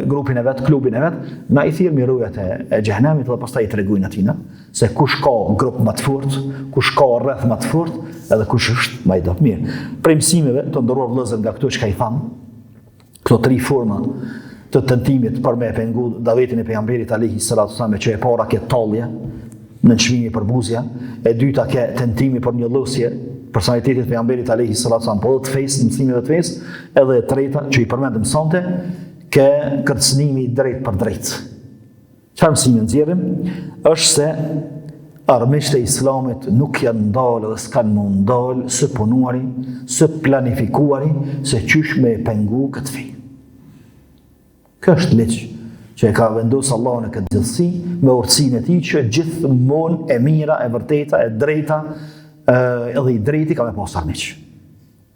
grupin e vet, klubin e vet, na i thirr me rrugët e xhehenamit dhe pastaj i tregojnë atina se kush ka grup më të fortë, kush ka rreth më të fortë, edhe kush është më i dobët. Mirë. Prej mësimeve të nderuar vëllezër nga këto çka i tham, këto 3 forma të tentimit për me pengu davetin e pejgamberit alayhis salam, që e para ke tallje në çmimi për buzja, e dyta ke tentimi për një llosje personalitetit të pejgamberit alayhi salatu wasallam, po të fesë, mësimeve të fesë, edhe e treta që i përmendëm sonte, ke kërcënimi drejt për drejt. Çfarë mësimi nxjerrim? Është se armiqtë e Islamit nuk janë ndalë dhe s'kan më ndalë së punuari, së planifikuari, se qysh me pengu këtë fe. Kjo është ligj që e ka vendosur Allahu në këtë gjithësi me urtësinë e tij që gjithmonë e mira, e vërteta, e drejta edhe i drejti ka me pas armiq.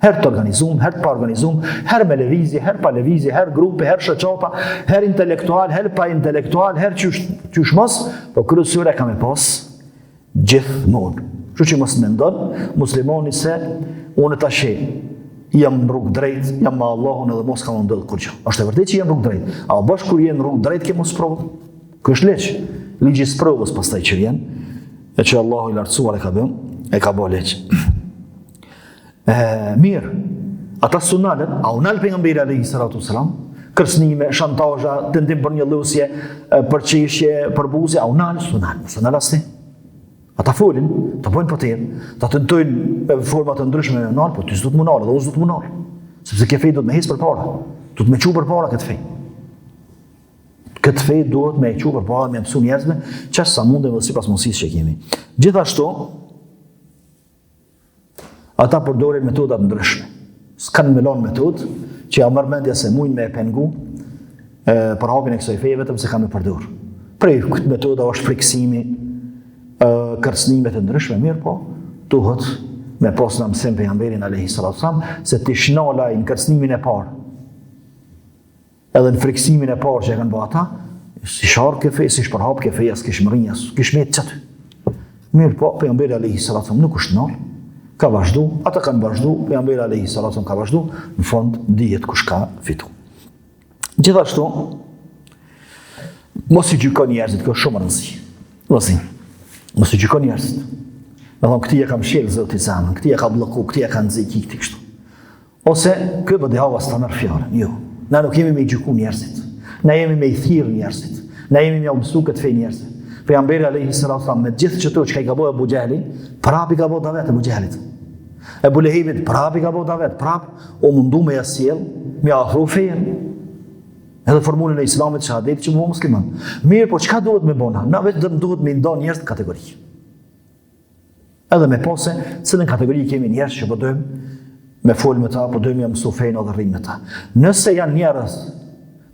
Herë të organizum, herë të pa organizum, herë me lëvizje, herë pa lëvizje, herë grupe, herë shoqata, herë intelektual, herë pa intelektual, herë qysh mos, po kryesore ka me pas gjithmonë. Kështu që mos mendon muslimani se unë tash jam në rrugë drejt, jam me Allahun edhe mos kam ndodhur kurrë. Është e vërtetë që jam në rrugë drejt. A bash kur je në rrugë drejt ke mos provë? Ky është ligj. Ligji i provës pastaj që vjen, e që Allahu i lartësuar e ka bërë ligj. Mirë, ata sunalet, a unal pejgamberi alayhi salatu wasalam, kërcënime, shantazha, tendim për një lusje, përqeshje, përbuzje, a unal sunal asti. Ata folin, ta bojnë poter, ta tentojnë forma të ndryshme me nal, po ty s'do të munal, dhe unë s'do të munal. Sepse kjo fej do të me hecë përpara, do të me qu përpara këtë fej. Këtë fej duhet me qu përpara, me mësu njerëzve, qashtë sa mundem dhe sipas mundësisë që kemi. Gjithashtu, ata përdorin metodat ndryshme. S'kan melon metodë që ja merr mendja se mujnë me pengu për hapjen e kësaj feje vetëm se kanë me përdor. Prej këtë metoda është friksimi, kërcënimet e ndryshme, mirë po, duhet me pas në mësim pejgamberin alayhi salatu wasallam se ti shnala në kërcënimin e parë. Edhe në friksimin e parë që e kanë bërë ata, si sharë ke feje, si shpërhap ke feje, s'kish më rinja, s'kish me të qëtë. Mirë po, pejgamberi alayhi salatu wasallam nuk është nalë, ka vazhdu, ata kanë vazhdu, pejgamberi alayhi salatu wasallam ka vazhdu, në fund dihet kush ka fitu. Gjithashtu, mos i gjykon njerëzit, kjo është shumë rëndësi. Mos i gjykon njerëzit. Me thonë, këti e kam shjelë zoti zemrën, këti e ka bloku, këti e ka nxeki, këti kështu. Ose, kjo bëdi hava s'ta merr fjalën, jo. Na nuk jemi me i gjyku njerëzit, na jemi me i thirrë njerëzit, na jemi me u mësu këtë fej njerëzit. Pejgamberi alayhi salatu wasallam me gjithë çto që ka bëu Abu Jahli, prapi ka bëu davet Abu Jahlit. Ebu Lehebit prapi ka bëu davet, prap u mundu me jasjell, me afro fejen. Edhe formulën e Islamit shahadet që mu musliman. Mirë, po çka duhet me bona? Na vetëm duhet me nda njerëz të kategori. Edhe me pose, cilën kategori kemi njerëz që po dojmë me fol me ta, po dojmë ja mësu fejnë edhe rrim me ta. Nëse janë njerëz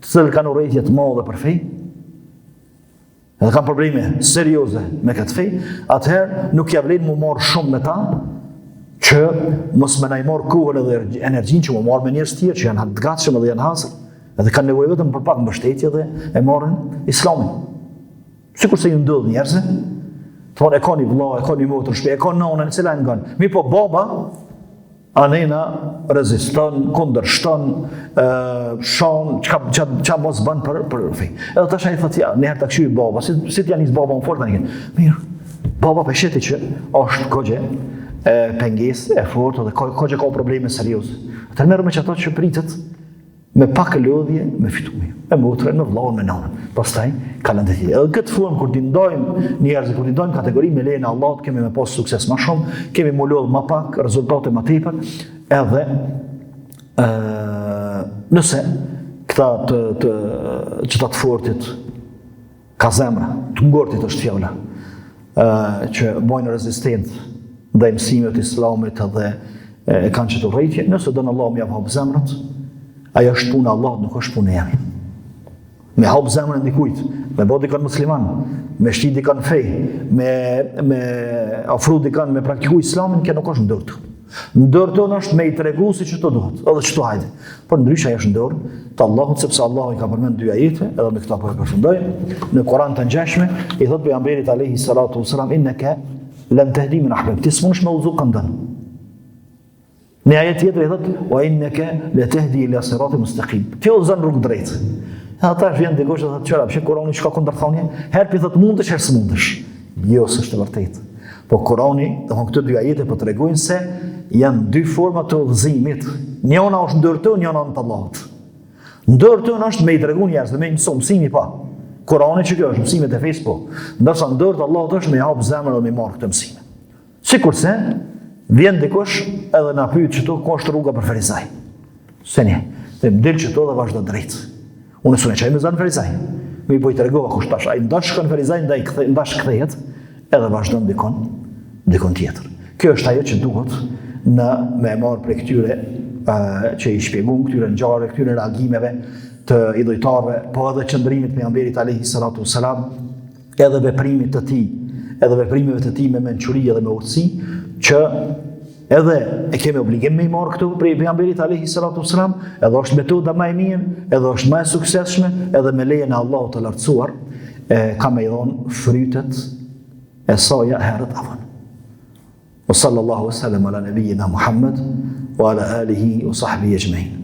të cilët kanë urrëtie të mëdha për fejë, edhe kanë probleme serioze me këtë fejë, atëherë nuk ja vlen mu marr shumë me ta, që mos më na i marr kohën edhe energjinë që mu marr me njerëz tjerë që janë të gatshëm edhe janë hasër, edhe kanë nevojë vetëm për pak mbështetje dhe e marrin Islamin. Sikur se ju ndodh njerëzve, thonë e ka një vëlla, e ka një motër shpe, e ka nënën, cila e ngan. Mi po baba, anena reziston, kundërshton, shan, qa mos bën për fej. Edhe tash ai thotë ja, neherë ta këshyj baba, si të janis baba më fort tani. Mirë, baba pesheti që është kogje pengesë, e fort, dhe kogje ka probleme serioze. Atëherë merrem me çato që pritet me pak lodhje, me fitumi, me motrën, me vllahun, me nënën. Pastaj kanë ndëti. Edhe këtë formë kur ti ndajmë njerëz, kur ti ndajmë kategori me lejen e Allahut, kemi me pas sukses më shumë, kemi më lodh më pak, rezultate më tepër, edhe nëse këta të fortit ka zemra, të ngortit është fjala, që bojnë rezistent ndaj mësimeve të Islamit edhe e kanë çdo rrejtje, nëse don Allahu më hap zemrat, ajo është puna Allahut, nuk është puna jemi. Me hap zemrën dikujt, me bë dikon musliman, me shtit dikon fej, me ofru dikon me praktiku Islamin, kjo nuk është në dorë. Në dorë tonë është me i tregu si që të duhet, edhe që të hajde. Por ndryshe ajo është në dorë të Allahut, sepse Allahu i ka përmend dy ajete, edhe me këta po e përfundoj. Në Kur'an të ngjashme i thot pejgamberit alayhi salatu wasalam, innaka lan tahdi min ahbab, ti s'mundesh me udhëzu këndën. Në ajet tjetër i thot, wa innaka la tahdi ila siratin mustaqim. Ti udhëzon rrugë drejt. Ata vjen dikush dhe thotë, "Çfarë, pse Kurani çka kundërthonje?" Herë i thot mundesh, herë s'mundesh. Jo, s'është e vërtetë. Po Kurani, domthonjë këto dy ajete po tregojnë se janë dy forma të udhëzimit. Njëna është në dorë tonë, njëna në të Allahut. Në dorë tonë është me i tregu njerëzve, me mësu mësimi pa. Kurani që kjo është mësimet e fesë po. Ndërsa në dorë të Allahut është me hap zemrën dhe me marrë këtë mësime. Sikurse Vjen dikush edhe na pyet çto ku është rruga për Ferizaj. Se ne, dhe më dilë qëto dhe vazhdo drejt. Unë s'u çaj me zan Ferizaj. Mi po i tregova kush tash, ai ndash shkon Ferizaj, ndash kthehet edhe vazhdon dikon tjetër. Kjo është ajo që duhet në me marr prej këtyre që i shpjeguam këtyre ngjarjeve, këtyre reagimeve të idhujtarëve, po edhe qëndrimit pejgamberit alayhi salatu wassalam, edhe veprimit të tij, edhe veprimeve të tij me mençuri dhe me urtësi, që edhe e kemi obligim me i marrë këtu prej pejgamberit alayhi salatu wassalam, edhe është metoda më e mirë, edhe është më e suksesshme, edhe me lejen e Allahut të lartësuar, ka me i dhënë frytet e saj herët avon. Wa sallallahu wasallam ala nabiyyina Muhammad wa ala alihi wa sahbihi ajma'in.